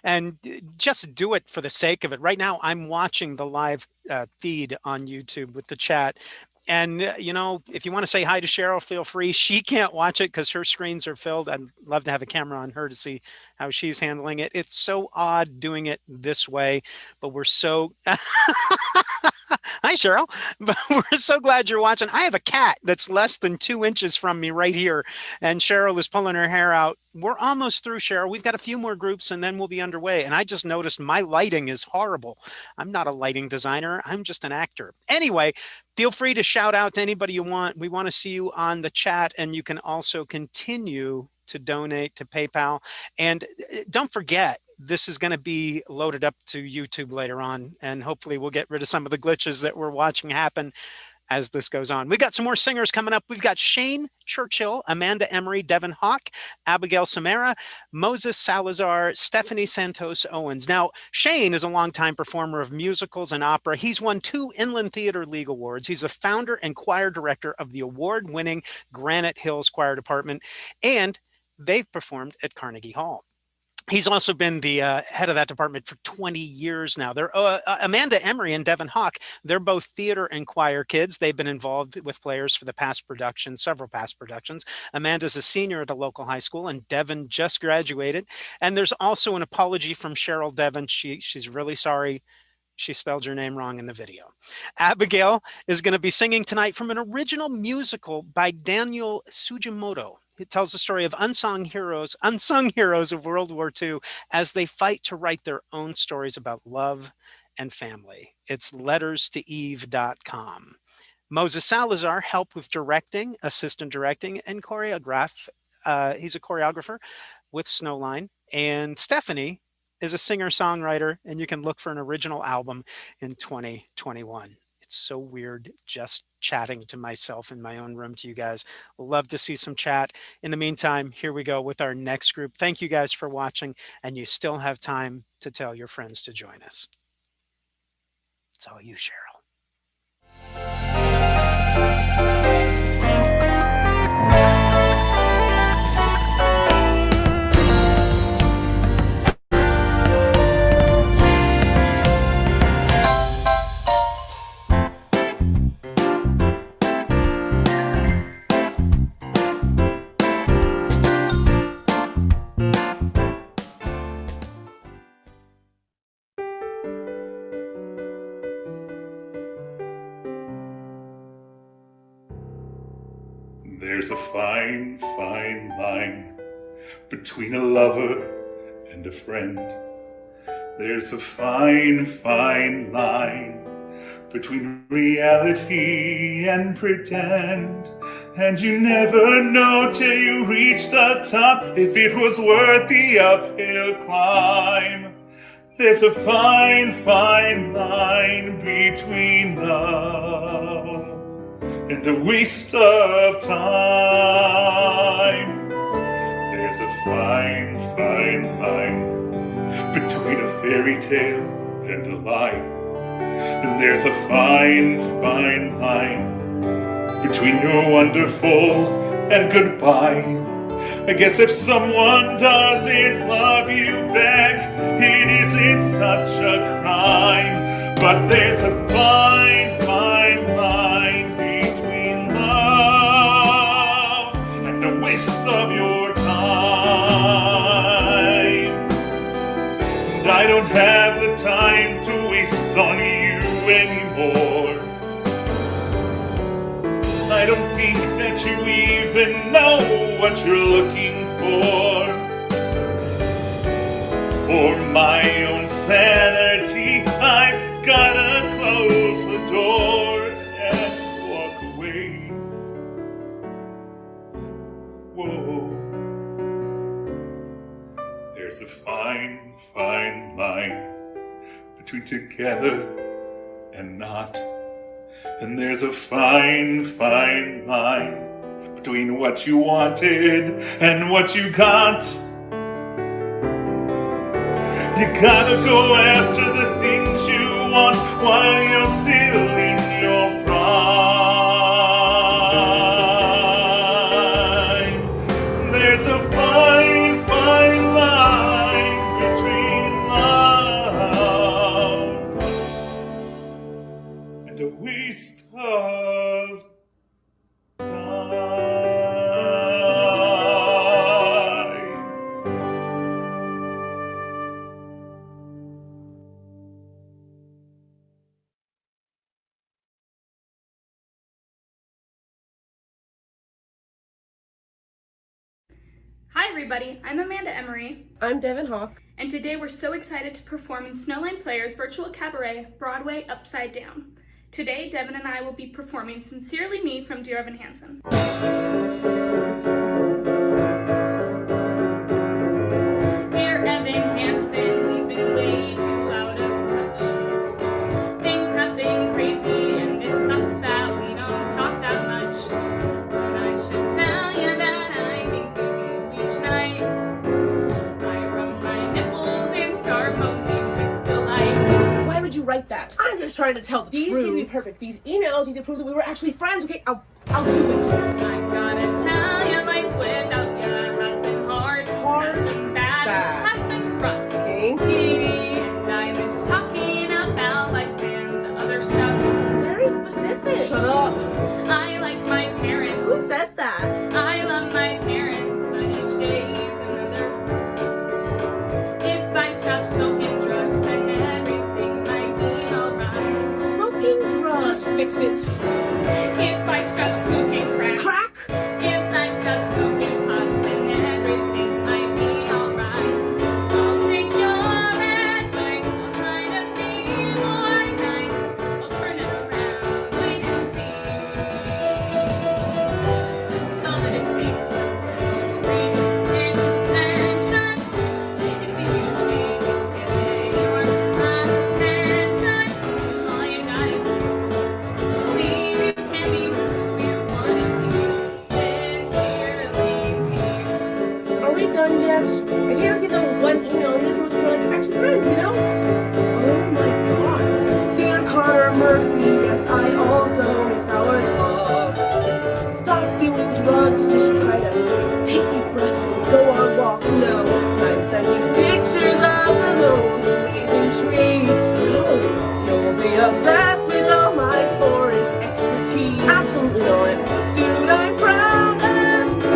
and just do it for the sake of it. Right now, I'm watching the live feed on YouTube with the chat. And, you know, if you want to say hi to Cheryl, feel free. She can't watch it because her screens are filled. I'd love to have a camera on her to see how she's handling it. It's so odd doing it this way, but we're so... Hi, Cheryl. But we're so glad you're watching. I have a cat that's less than 2 inches from me right here, and Cheryl is pulling her hair out. We're almost through, Cheryl. We've got a few more groups, and then we'll be underway. And I just noticed my lighting is horrible. I'm not a lighting designer. I'm just an actor. Anyway, feel free to shout out to anybody you want. We want to see you on the chat, and you can also continue to donate to PayPal. And don't forget, this is going to be loaded up to YouTube later on, and hopefully we'll get rid of some of the glitches that we're watching happen as this goes on. We got some more singers coming up. We've got Shane Churchill, Amanda Emery, Devin Hawk, Abigail Samara, Moses Salazar, Stephanie Santos Owens. Now, Shane is a longtime performer of musicals and opera. He's won 2 Inland Theater League Awards. He's the founder and choir director of the award-winning Granite Hills Choir Department, and they've performed at Carnegie Hall. He's also been the head of that department for 20 years now. They're Amanda Emery and Devin Hawk. They're both theater and choir kids. They've been involved with players for the past production, several past productions. Amanda's a senior at a local high school, and Devin just graduated. And there's also an apology from Cheryl Devin. She's really sorry. She spelled your name wrong in the video. Abigail is going to be singing tonight from an original musical by Daniel Sugimoto. It tells the story of unsung heroes of World War II as they fight to write their own stories about love and family. It's letterstoeve.com. Moses Salazar helped with directing, assistant directing, and choreograph. He's a choreographer with Snowline. And Stephanie is a singer-songwriter, and you can look for an original album in 2021. It's so weird just chatting to myself in my own room to you guys. Love to see some chat. In the meantime, here we go with our next group. Thank you guys for watching, and you still have time to tell your friends to join us. It's all you, Cheryl. There's a fine, fine line between a lover and a friend. There's a fine, fine line between reality and pretend. And you never know till you reach the top if it was worth the uphill climb. There's a fine, fine line between love and a waste of time. There's a fine, fine line between a fairy tale and a lie. And there's a fine, fine line between your wonderful and goodbye. I guess if someone doesn't love you back, it isn't such a crime. But there's a fine, fine line between love and a waste of your time. and I don't have the time to waste on you anymore. I don't think that you even know what you're looking for. For my own sanity, I've gotta close the door and walk away. Whoa. There's a fine, fine line between together and not. And there's a fine, fine line between what you wanted and what you got. You gotta go after the things you want while you're still in your prime. There's a fine, fine line between love and a waste of Hi everybody, I'm Amanda Emery. I'm Devin Hawk. And today we're so excited to perform in Snowline Players' virtual cabaret, Broadway Upside Down. Today, Devin and I will be performing Sincerely Me from Dear Evan Hansen. Dear Evan Hansen, we've been way too out of touch. Things have been crazy and it sucks that we don't talk that much. But I should tell you that I think of you each night. I rub my nipples and start moaning with delight. Why would you write that? I'm just trying to tell the truth. These need to be perfect. These emails need to prove that we were actually friends. Okay, I'll do it. I gotta tell you, life without you has been hard, has been bad, has been rough, kinky. And I miss talking about life and the other stuff. Very specific. Shut up. I like my parents. Who says that? I love my parents, but each day is another fool. If I stop smoking drugs, then everything might be alright. Smoking drugs. Just fix it. If I stop smoking crack. Crack? If I stop smoking pot, then everything might be alright. I'll take your advice, I'll try to be more nice. I'll turn it around, wait and see. That's all that it takes is a little reinvention. It's easy to change, get your attention. All you gotta do is just believe you can be who you wanna be. Sincerely me. Are we done yet? I can't just get the one email and prove that we're like actually friends, you know? Oh my god. Dan Connor Murphy, yes, I also miss our talks. Stop doing drugs, just try to take deep breaths and go on walks. No, I'm sending pictures of the most amazing trees. No, you'll be obsessed with all my forest expertise. Absolutely not. Dude, I'm proud of you.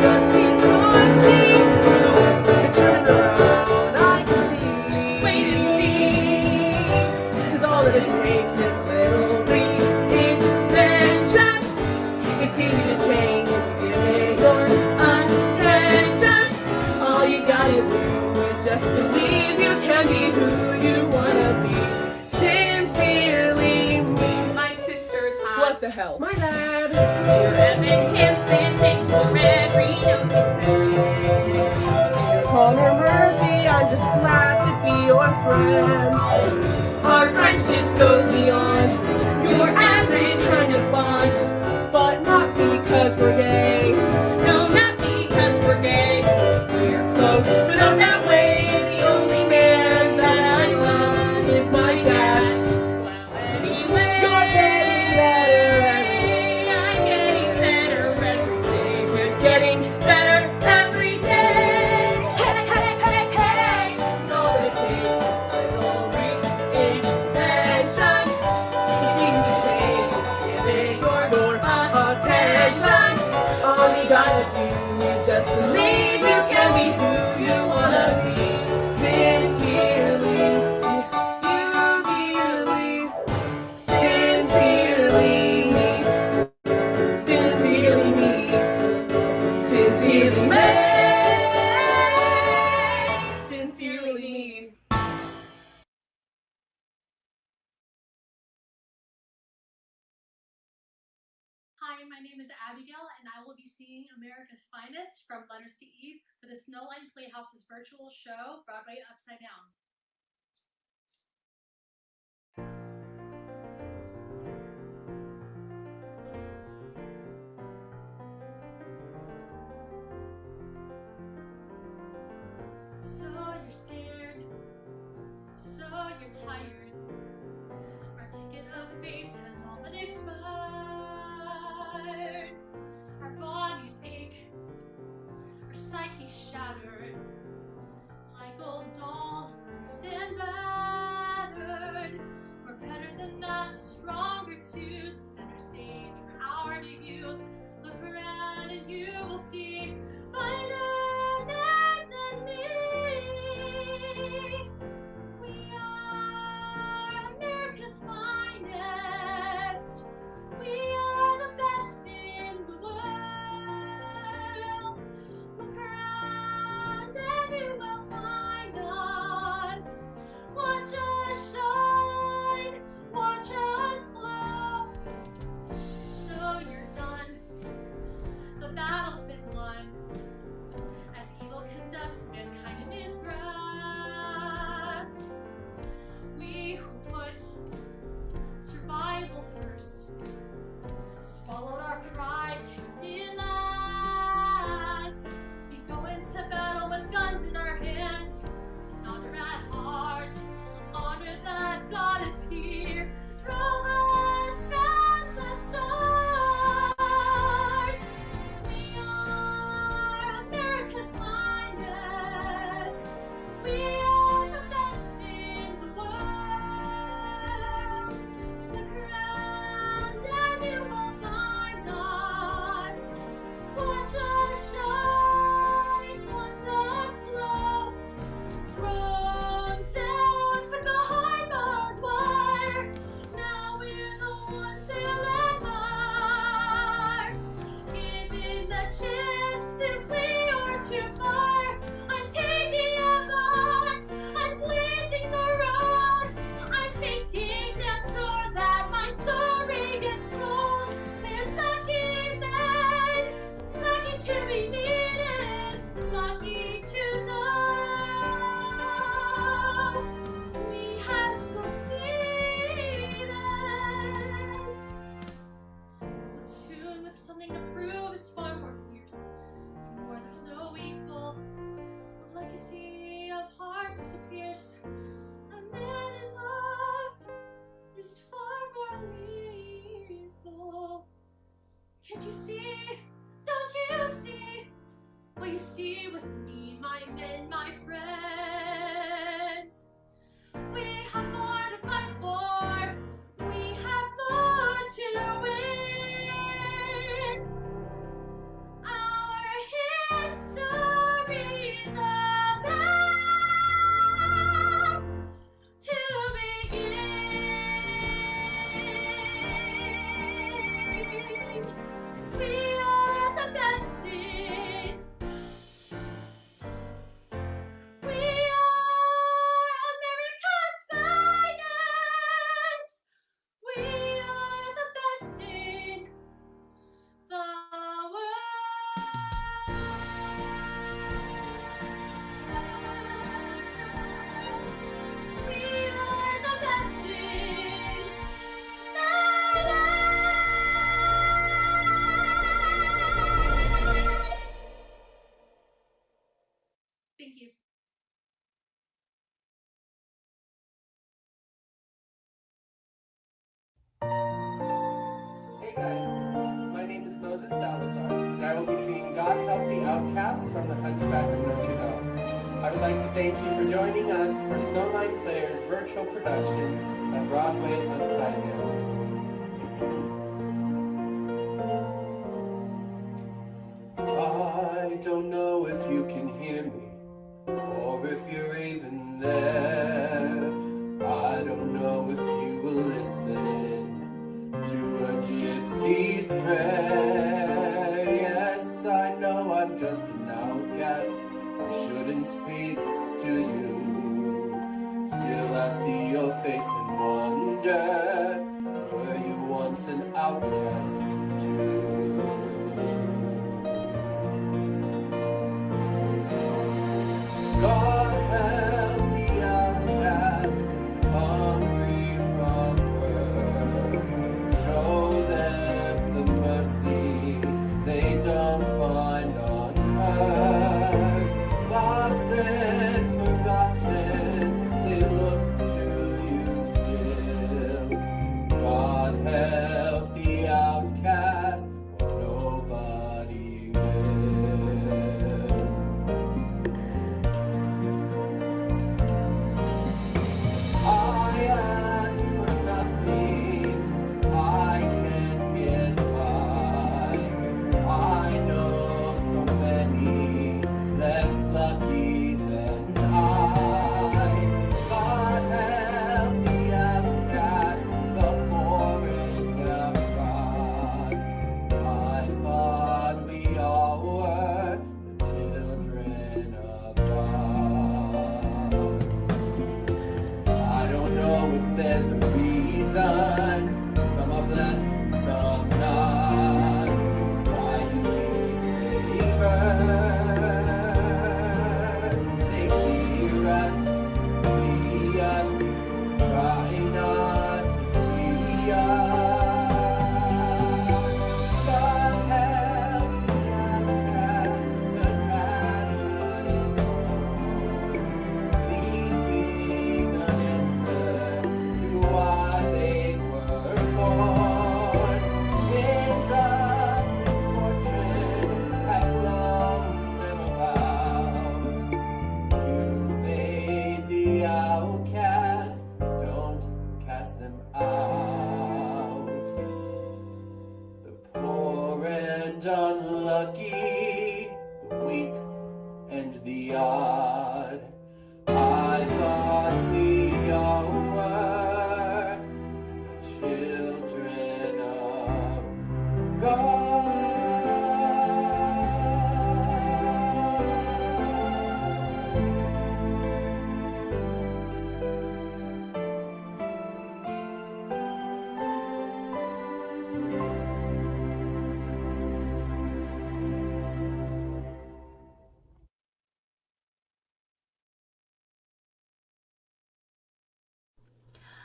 Just keep pushing through. You're turning around, I can see. Just wait and see. 'Cause all that it takes is a little reinvention. It's easy to change if you give it your attention. All you gotta do is just believe you can be who you wanna be. Sincerely me. My sister's hot. What the hell? My bad. Dear Evan Hansen, thanks for every note you sent. Dear Connor Murphy, I'm just glad to be your friend. Our friendship goes beyond your average kind of bond, but not because we're gay. No, not because we're gay. We're close, but not that way. The only man that I love is my dad. Well, anyway, You're getting better I'm getting better every day. We're getting better every day. Hey, hey, hey, hey. It's all that it takes is a little reinvention. It's easy to change if you give it your attention. Hi, my name is Abigail, and I will be singing America's Finest from Letters to Eve for the Snowline Playhouse's virtual show, Broadway Upside Down. So you're scared, so you're tired. Our ticket of faith has all been expired. Our bodies ache, our psyche's shattered, like old dolls bruised and battered. We're better than that, stronger too. Center stage for our debut. Look around and you will see finer than me. We are America's finest. We are the best in the world. Look around and you will find us. Watch us shine, watch us glow. So you're done, the battle's been won, as evil conducts mankind in his grasp. We who put survival first, swallowed our pride, kicked in last. We go into battle with guns in our hands, honor at heart, honor that God is here, drove us from the start. We are America's finest. We are the best in the world. Look around and you will find us. Watch us shine, watch us glow. Thrown down, put behind barbed wire. Now we're the ones they'll admire. Given the chance to flee or to fire, I'm taking up arms, I'm blazing the road. I'm making them sure that my story gets told. They're lucky men, lucky to be needed, lucky to know we have succeeded. A platoon with something to prove is far more fierce. In war there's no equal, a legacy of hearts to pierce. A man in love is far more lethal. Can't you see? Don't you see? What you see with me, my men, my friends? We have more to fight for. We have more to win. Our history's about to begin. We are the best in. We are America's finest. We are the best in the world. We are the best in the world. Thank you. Hey guys, my name is Moses Salazar, and I will be singing God Help the Outcasts from the Hunchback of Notre Dame. I would like to thank you for joining us for Snowline Players' virtual production of Broadway Upside Down. I don't know if you can hear me, or if you're even there. I don't know if you will listen to a gypsy's prayer. Yes, I know I'm just an outcast. I shouldn't speak to you. Still I see your face and wonder, were you once an outcast too? has a reason. Some are blessed, some not. Why you seem to favor? They hear us, see us, try not to see us. God help the outcast, the tattered and torn, seeking an answer to why they were born. Winds of misfortune have blown them about. You made the outcast, don't cast them out. The poor and unlucky, the weak and the odd. I thought we all were the children of God.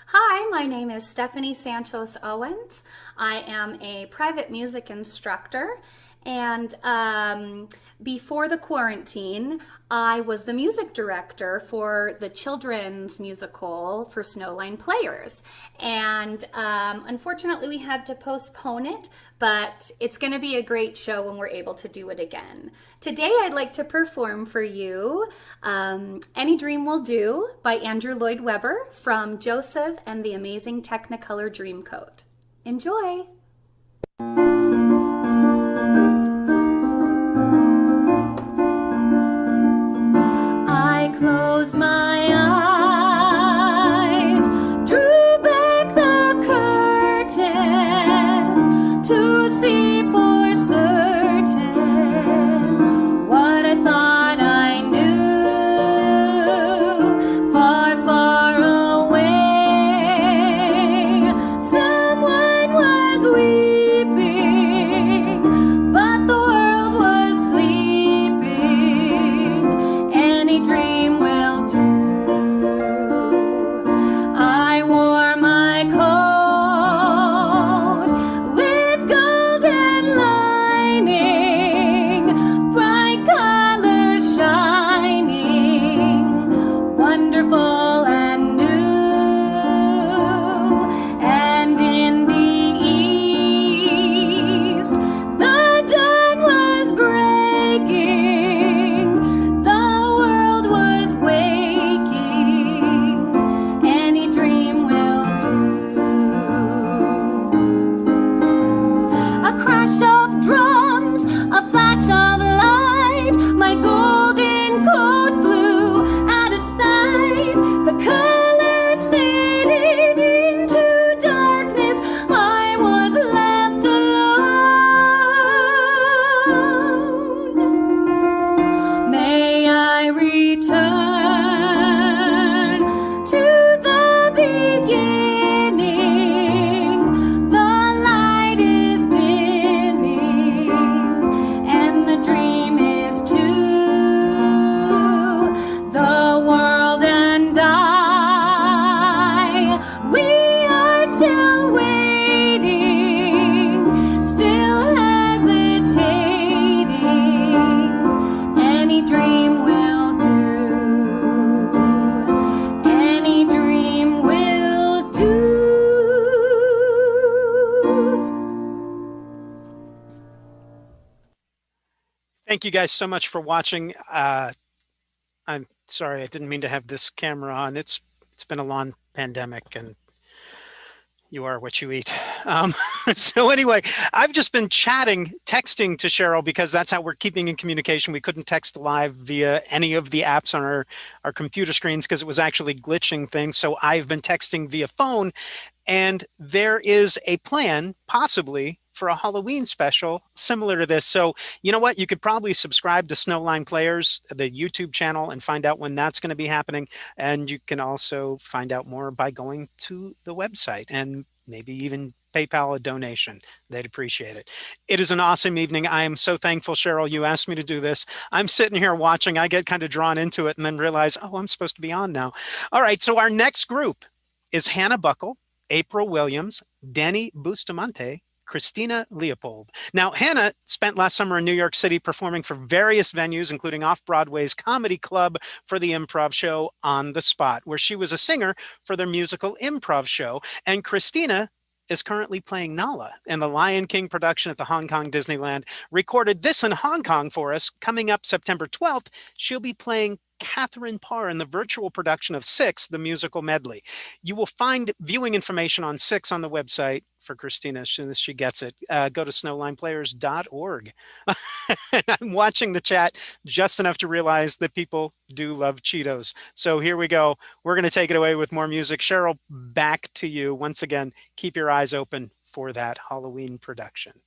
Hi, my name is Stephanie Santos Owens. I am a private music instructor, and before the quarantine, I was the music director for the children's musical for Snowline Players. And unfortunately, we had to postpone it, but it's going to be a great show when we're able to do it again. Today, I'd like to perform for you Any Dream Will Do by Andrew Lloyd Webber from Joseph and the Amazing Technicolor Dreamcoat. Enjoy! I closed my eyes, drew back the curtain to see for certain what I thought I knew. Far, far away, someone was weeping, but the world was sleeping. Any dream will do. I wore my coat with golden lining, bright colors shining, wonderful and new. And in the east, the dawn was breaking, the world was waking. Any dream will do. A crash of drums, a flash of light, my golden coat flew out of sight. The colors faded into darkness, I was left alone. May I return to the beginning. The light is dimming, and the dream is too. The world and I, we are still waiting, still hesitating. Any dream will do. Any dream will do. Thank you guys so much for watching. I'm sorry, I didn't mean to have this camera on. It's been a long pandemic, and you are what you eat. So anyway, I've just been texting to Cheryl, because that's how we're keeping in communication. We couldn't text live via any of the apps on our computer screens because it was actually glitching things. So I've been texting via phone, and there is a plan possibly for a Halloween special similar to this. So you know what? You could probably subscribe to Snowline Players, the YouTube channel, and find out when that's going to be happening. And you can also find out more by going to the website and maybe even PayPal a donation. They'd appreciate it. It is an awesome evening. I am so thankful, Cheryl, you asked me to do this. I'm sitting here watching. I get kind of drawn into it and then realize, oh, I'm supposed to be on now. All right. So our next group is Hannah Buckle, April Williams, Danny Bustamante, Christina Leopold. Now, Hannah spent last summer in New York City performing for various venues, including Off-Broadway's Comedy Club for the improv show On the Spot, where she was a singer for their musical improv show. And Christina is currently playing Nala in the Lion King production at the Hong Kong Disneyland. Recorded this in Hong Kong for us. Coming up September 12th, she'll be playing Catherine Parr in the virtual production of Six, the musical medley. You will find viewing information on Six on the website for Christina as soon as she gets it. Go to snowlineplayers.org. I'm watching the chat just enough to realize that people do love Cheetos. So here we go. We're going to take it away with more music. Cheryl, back to you. Once again, keep your eyes open for that Halloween production.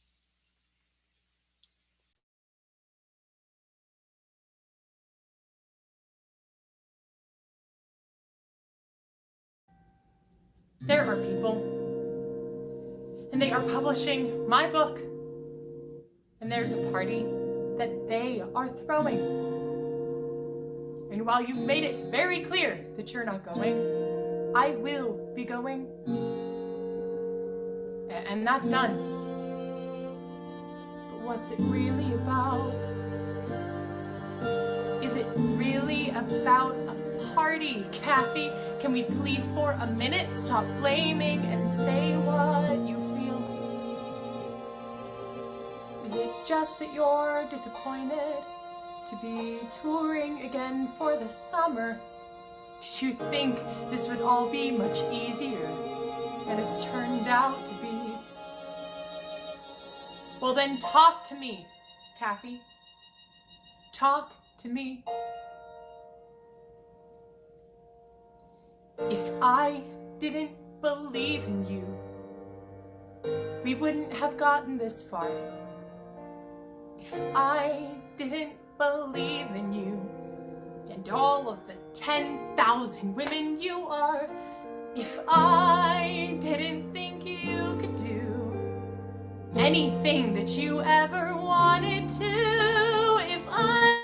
There are people, and they are publishing my book, and there's a party that they are throwing. And while you've made it very clear that you're not going, I will be going. And that's done. But what's it really about? Is it really about a party, Kathy? Can we please for a minute stop blaming and say what you feel? Is it just that you're disappointed to be touring again for the summer? Did you think this would all be much easier than it's turned out to be? Well then talk to me, Kathy. Talk to me. If I didn't believe in you, we wouldn't have gotten this far. If I didn't believe in you, and all of the 10,000 women you are, if I didn't think you could do anything that you ever wanted to, if I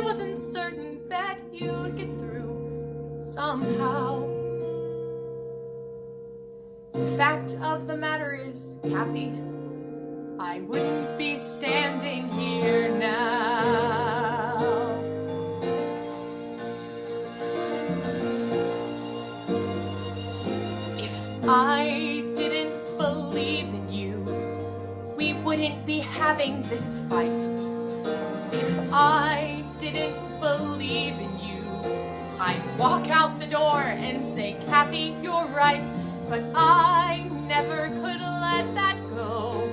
wasn't certain that you'd get through somehow. The fact of the matter is, Kathy, I wouldn't be standing here now. If I didn't believe in you, we wouldn't be having this fight. If I didn't believe in you, I'd walk out the door and say, Kathy, you're right. But I never could let that go.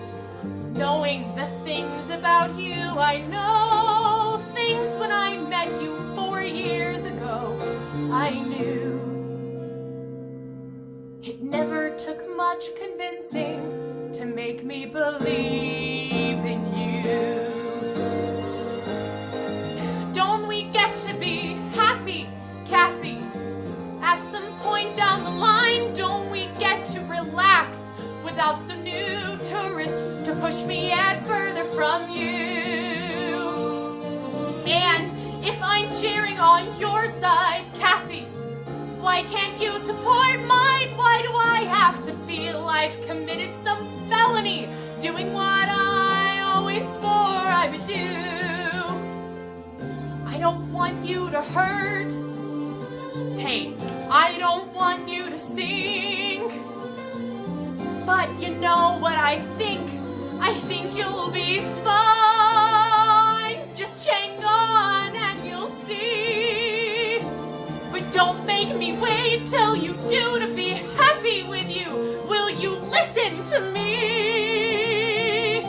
Knowing the things about you I know, things when I met you 4 years ago, I knew. It never took much convincing to make me believe in you. Don't we get to be happy, Kathy? At some point down the line, don't we get to relax without some new tourist to push me yet further from you? And if I'm cheering on your side, Kathy, why can't you support mine? Why do I have to feel I've committed some felony, doing what I always swore I would do? I don't want you to hurt. Hey, I don't want you to sing. But you know what I think? I think you'll be fine. Just hang on and you'll see. But don't make me wait till you do to be happy with you. Will you listen to me?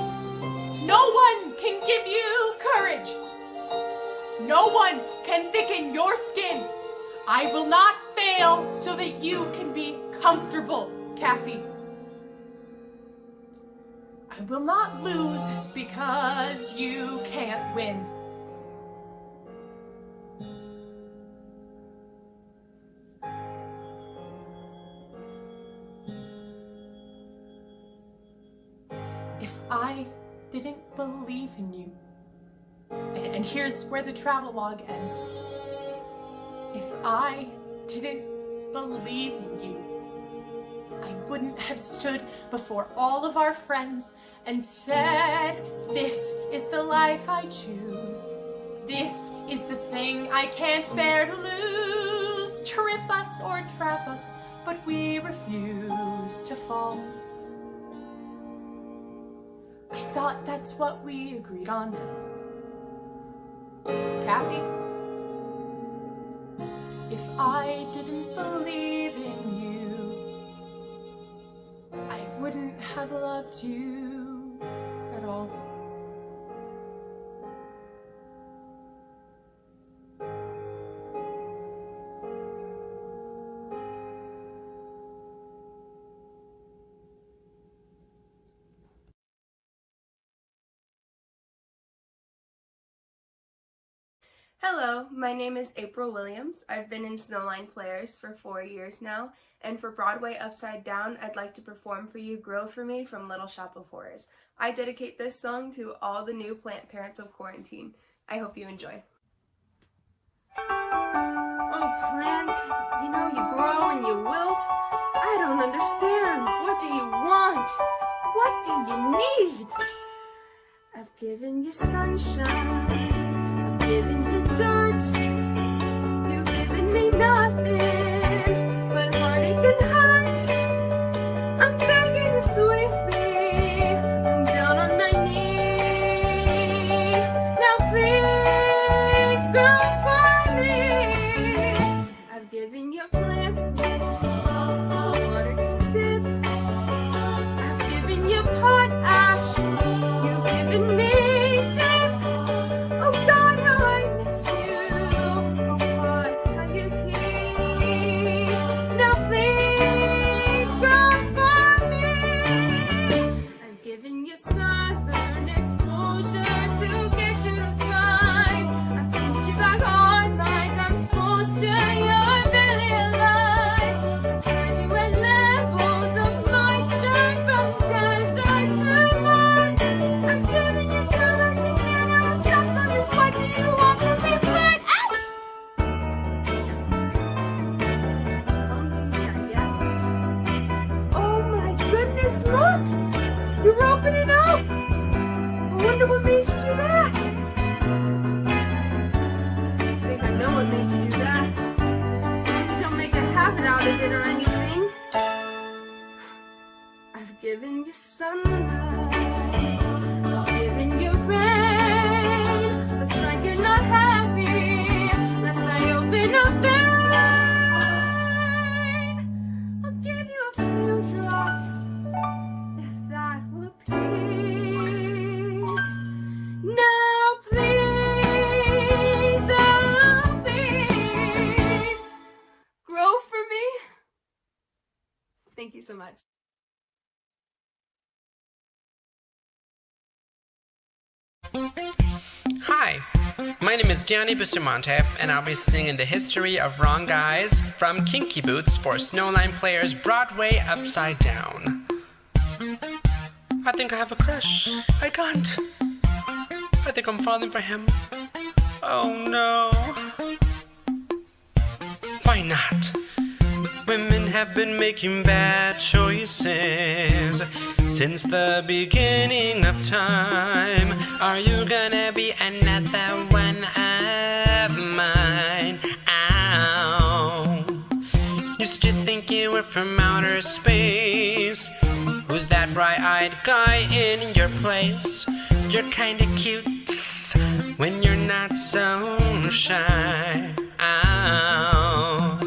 No one can give you courage. No one can thicken your skin. I will not fail so that you can be comfortable, Kathy. I I will not lose because you can't win. If I didn't believe in you, and here's where the travelogue ends. If I didn't believe in you, I wouldn't have stood before all of our friends and said, this is the life I choose. This is the thing I can't bear to lose. Trip us or trap us, but we refuse to fall. I thought that's what we agreed on. Kathy, if I didn't believe in you, I wouldn't have loved you at all. Hello, my name is April Williams. I've been in Snowline Players for 4 years now, and for Broadway Upside Down, I'd like to perform for you Grow For Me from Little Shop of Horrors. I dedicate this song to all the new plant parents of quarantine. I hope you enjoy. Oh, plant, you know you grow and you wilt. I don't understand. What do you want? What do you need? I've given you sunshine. Given you dirt, you've given me nothing but heartache and hurt. I'm begging you sweetly, I'm down on my knees. Now please grow for me. I've given you plants, water to sip. I've given you potash, you've given me zinc. Oh God, how I miss you. Oh God, how you tease. Now please grow for me. I've given you southern exposure to get you to thrive. I've put you back on like I'm supposed to. You're really alive. I've turned you at levels of moisture from desert to mud. I've given you colors and minerals, supplements. What do you want from me, plant? Ow! Oh my goodness, look! You're opening up! I wonder what made you do that? I think I know what made you do that. You don't make a habit out of it or anything. I've given you sunlight. I've given you rain. Looks like you're not happy unless I open up vein. I'll give you a few drops if that will appease. Now please, oh please, grow for me. Thank you so much. Hi, my name is Gianni Bustamante, and I'll be singing the history of Wrong Guys from Kinky Boots for Snowline Players Broadway Upside Down. I think I have a crush. I can't. I think I'm falling for him. Oh no. Why not? Women have been making bad choices since the beginning of time. Are you gonna be another one of mine? Ow. Used to think you were from outer space. Who's that bright-eyed guy in your place? You're kinda cute when you're not so shy. Ow.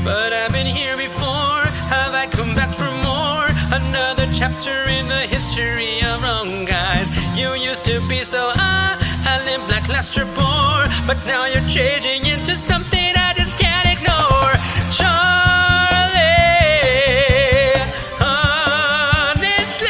But I've been here before. Have I come back for more? Another chapter in the history of wrong guys. You used to be so limp like Lester Poor, but now you're changing into something I just can't ignore. Charlie, honestly,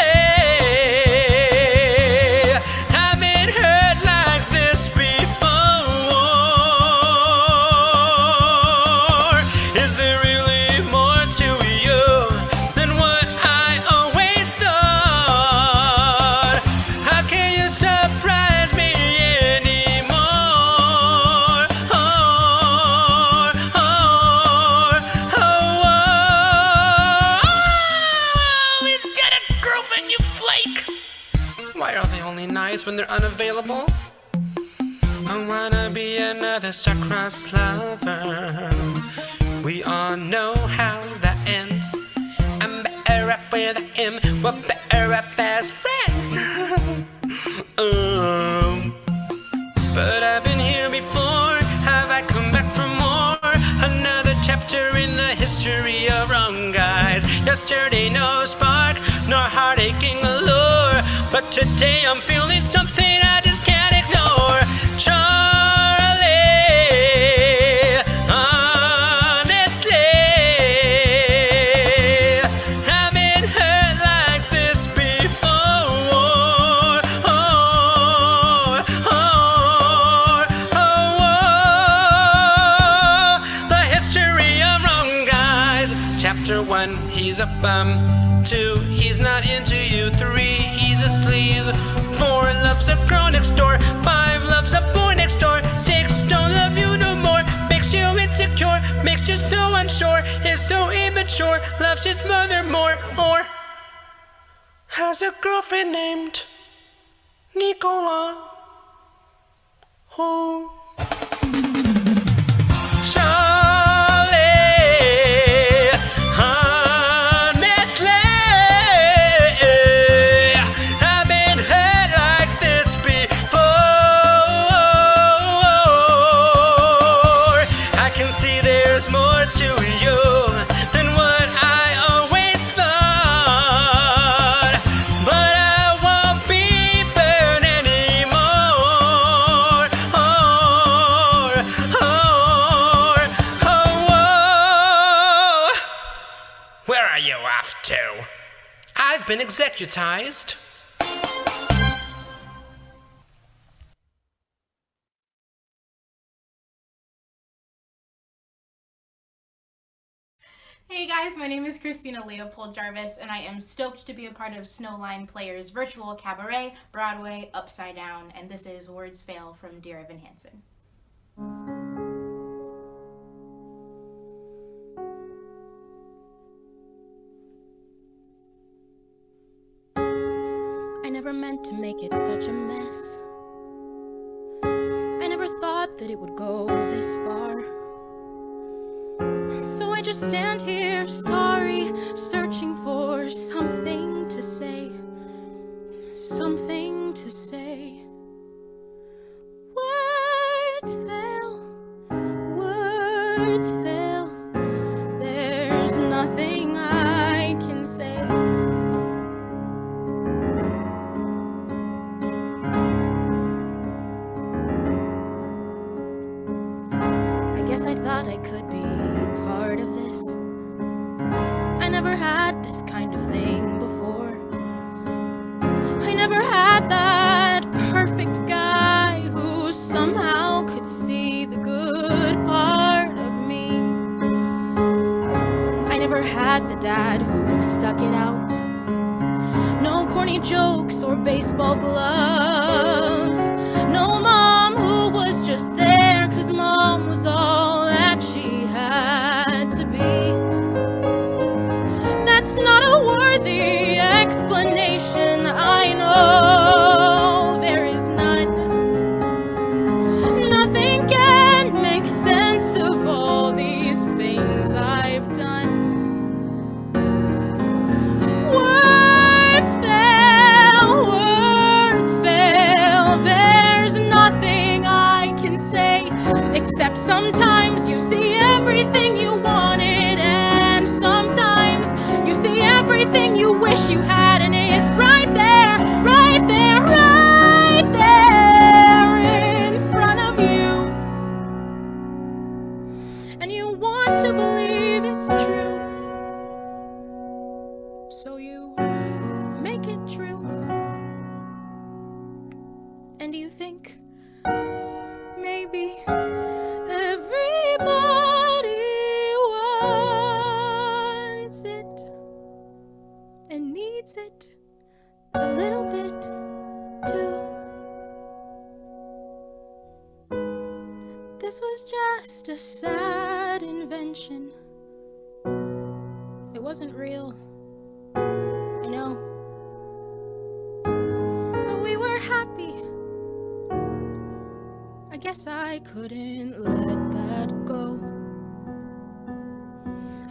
lovers when they're unavailable. I wanna be another star-crossed lover. We all know how that ends. I'm better off with him, we're better off as friends. But I've been here before, have I come back for more? Another chapter in the history of wrong guys. Yesterday no spark, nor heartache allure, but today I'm feeling something I just can't ignore. Charlie, honestly, haven't heard like this before. The history of wrong guys. Chapter 1, he's a bum. 2, he's not into you. 3, he's a sleaze. 4, loves the girl next door. 5, loves the boy next door. 6, don't love you no more. Makes you insecure, makes you so unsure. Is so immature, loves his mother more. Or has a girlfriend named Nicola. Oh. I've been executized. Hey guys, my name is Christina Leopold Jarvis, and I am stoked to be a part of Snowline Players' virtual cabaret, Broadway, Upside Down, and this is Words Fail from Dear Evan Hansen. I never meant to make it such a mess. I never thought that it would go this far. So I just stand here, sorry, searching for something to say. Something to say. Words fail, words fail. There's nothing I can say. I guess I thought I could be part of this. I never had this kind of thing before. I never had that perfect guy who somehow could see the good part of me. I never had the dad who stuck it out. No corny jokes or baseball gloves. No mom who was just there 'cause mom was all that she had to be. That's not a worthy explanation, I know there is none. Nothing can make sense of all these things I've done. Words fail, there's nothing I can say, except sometimes you see everything you wanted, and sometimes you see everything you wish you had, and it's right there, right there, right there in front of you. And you want to believe it's true, so you make it true. And you think maybe everybody wants it and needs it a little bit too. This was just a sad invention. It wasn't real, I know. But we were happy guess I couldn't let that go.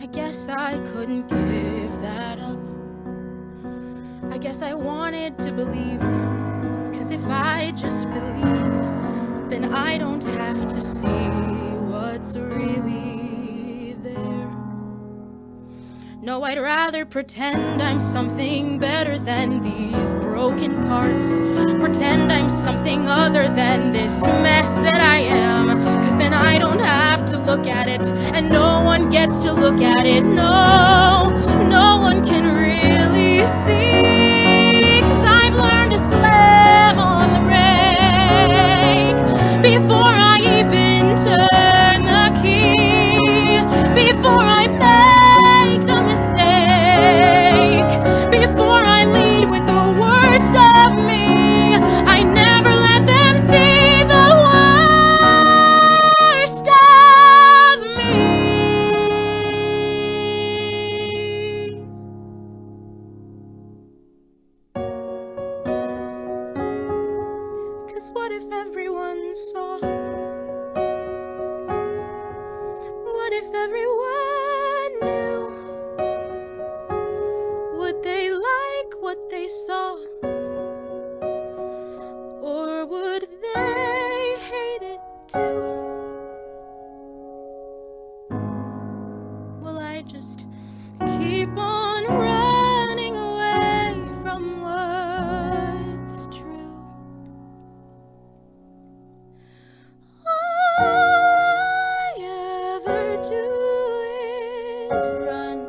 I guess I couldn't give that up. I guess I wanted to believe, 'cause if I just believe, then I don't have to see what's really there. No, I'd rather pretend I'm something better than these broken parts. Pretend I'm something other than this mess that I am. 'Cause then I don't have to look at it, and no one gets to look at it. No, no one can really see. 'Cause I've learned to slam on the brake before I even turn the key. Before I make the mistake, before I lead with the worst of me, I never let them see the worst of me. 'Cause what if everyone saw? What if everyone knew? Would they like what they saw? Or would they hate it too? Will I just keep on running away from what's true? All I ever do is run.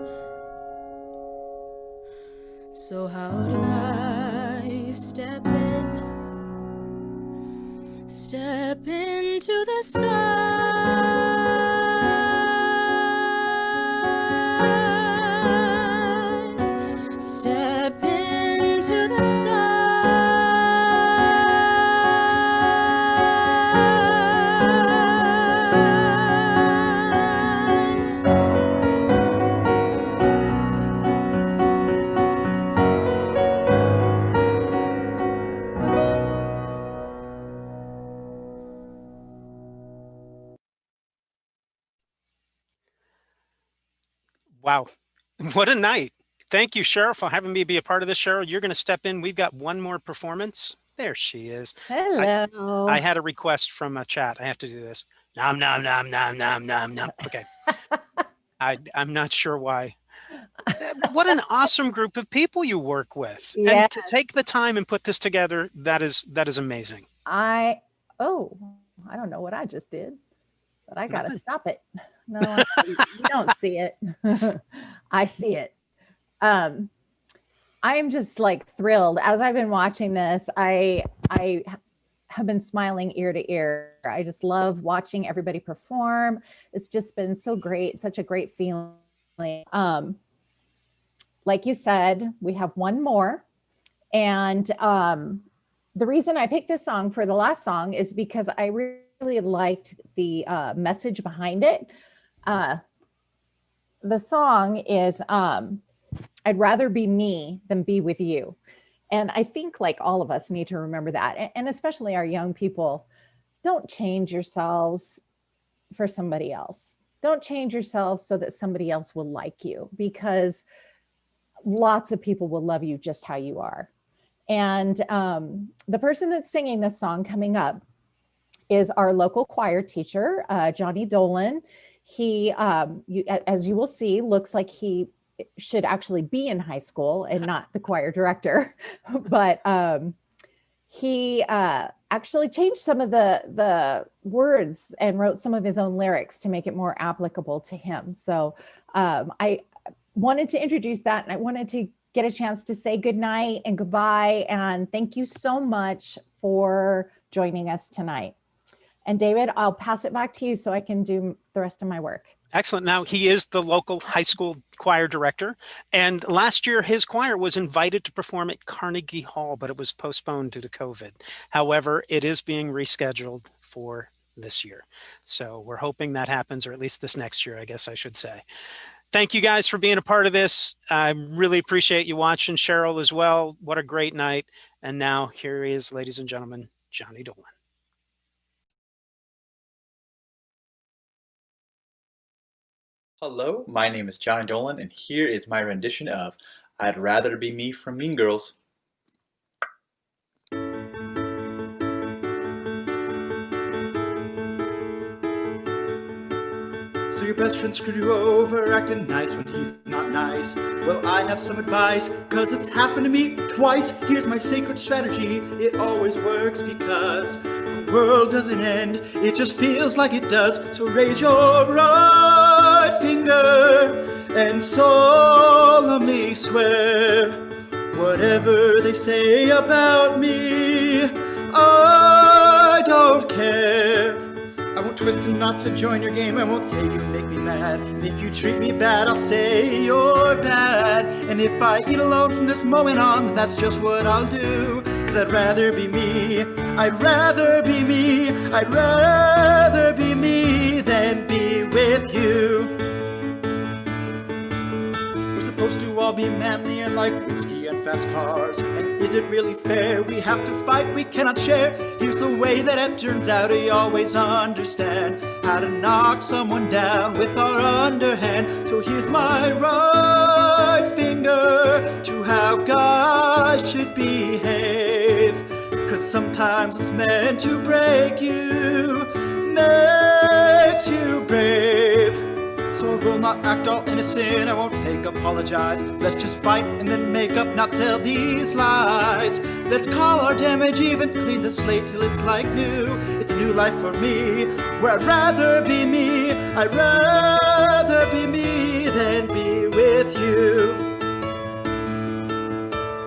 So how do I step into the sun? Step into the Wow. What a night. Thank you, Cheryl, for having me be a part of this. Cheryl, you're going to step in. We've got one more performance. There she is. Hello. I had a request from a chat. I have to do this. Nom, nom, nom, nom, nom, nom, nom. Okay. I'm not sure why. What an awesome group of people you work with. Yes. And to take the time and put this together, that is amazing. I don't know what I just did, but I got to Nothing. stop it. No, you don't see it. I see it. I am just like thrilled as I've been watching this. I have been smiling ear to ear. I just love watching everybody perform. It's just been so great, such a great feeling. Like you said, we have one more. And the reason I picked this song for the last song is because I really liked the message behind it. The song is I'd rather be me than be with you. And I think like all of us need to remember that. And especially our young people, don't change yourselves for somebody else. Don't change yourselves so that somebody else will like you, because lots of people will love you just how you are. And the person that's singing this song coming up is our local choir teacher, Johnny Dolan. He, as you will see, looks like he should actually be in high school and not the choir director. But he actually changed some of the words and wrote some of his own lyrics to make it more applicable to him. So I wanted to introduce that, and I wanted to get a chance to say good night and goodbye. And thank you so much for joining us tonight. And David, I'll pass it back to you so I can do the rest of my work. Excellent. Now, he is the local high school choir director. And last year, his choir was invited to perform at Carnegie Hall, but it was postponed due to COVID. However, it is being rescheduled for this year. So we're hoping that happens, or at least this next year, I guess I should say. Thank you guys for being a part of this. I really appreciate you watching. Cheryl as well. What a great night. And now here he is, ladies and gentlemen, Johnny Dolan. Hello, my name is Johnny Dolan, and here is my rendition of I'd Rather Be Me from Mean Girls. So your best friend screwed you over, acting nice when he's not nice. Well, I have some advice, cause it's happened to me twice. Here's my secret strategy, it always works because the world doesn't end, it just feels like it does. So raise your right finger and solemnly swear, whatever they say about me, I don't care. I won't twist the knots to join your game, I won't say you make me mad. And if you treat me bad, I'll say you're bad. And if I eat alone from this moment on, then that's just what I'll do. Cause I'd rather be me, I'd rather be me, I'd rather be me than be with you. We're supposed to all be manly and like whiskey and fast cars. And is it really fair? We have to fight, we cannot share. Here's the way that it turns out, we always understand how to knock someone down with our underhand. So here's my right finger to how guys should behave. Cause sometimes it's meant to break you, makes you brave. So I will not act all innocent, I won't fake apologize. Let's just fight and then make up, not tell these lies. Let's call our damage even, clean the slate till it's like new. It's a new life for me, where I'd rather be me, I'd rather be me than be with you.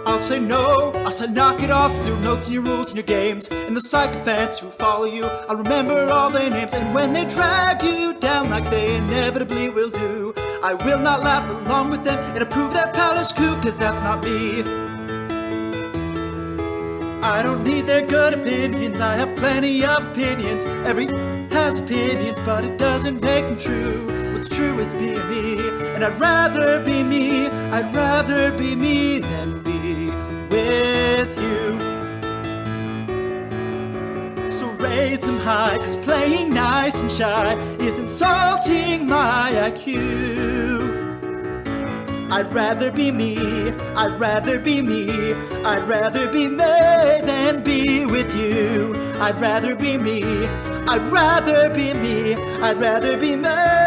I'll say no, I'll say knock it off with your notes and your rules and your games. And the sycophants who follow you, I'll remember all their names. And when they drag you down like they inevitably will do, I will not laugh along with them and approve their palace coup, cause that's not me. I don't need their good opinions, I have plenty of opinions. Every has opinions, but it doesn't make them true. What's true is being me, and I'd rather be me, I'd rather be me than be with you. So raise them high, cause playing nice and shy is insulting my IQ. I'd rather be me, I'd rather be me, I'd rather be me than be with you. I'd rather be me, I'd rather be me, I'd rather be me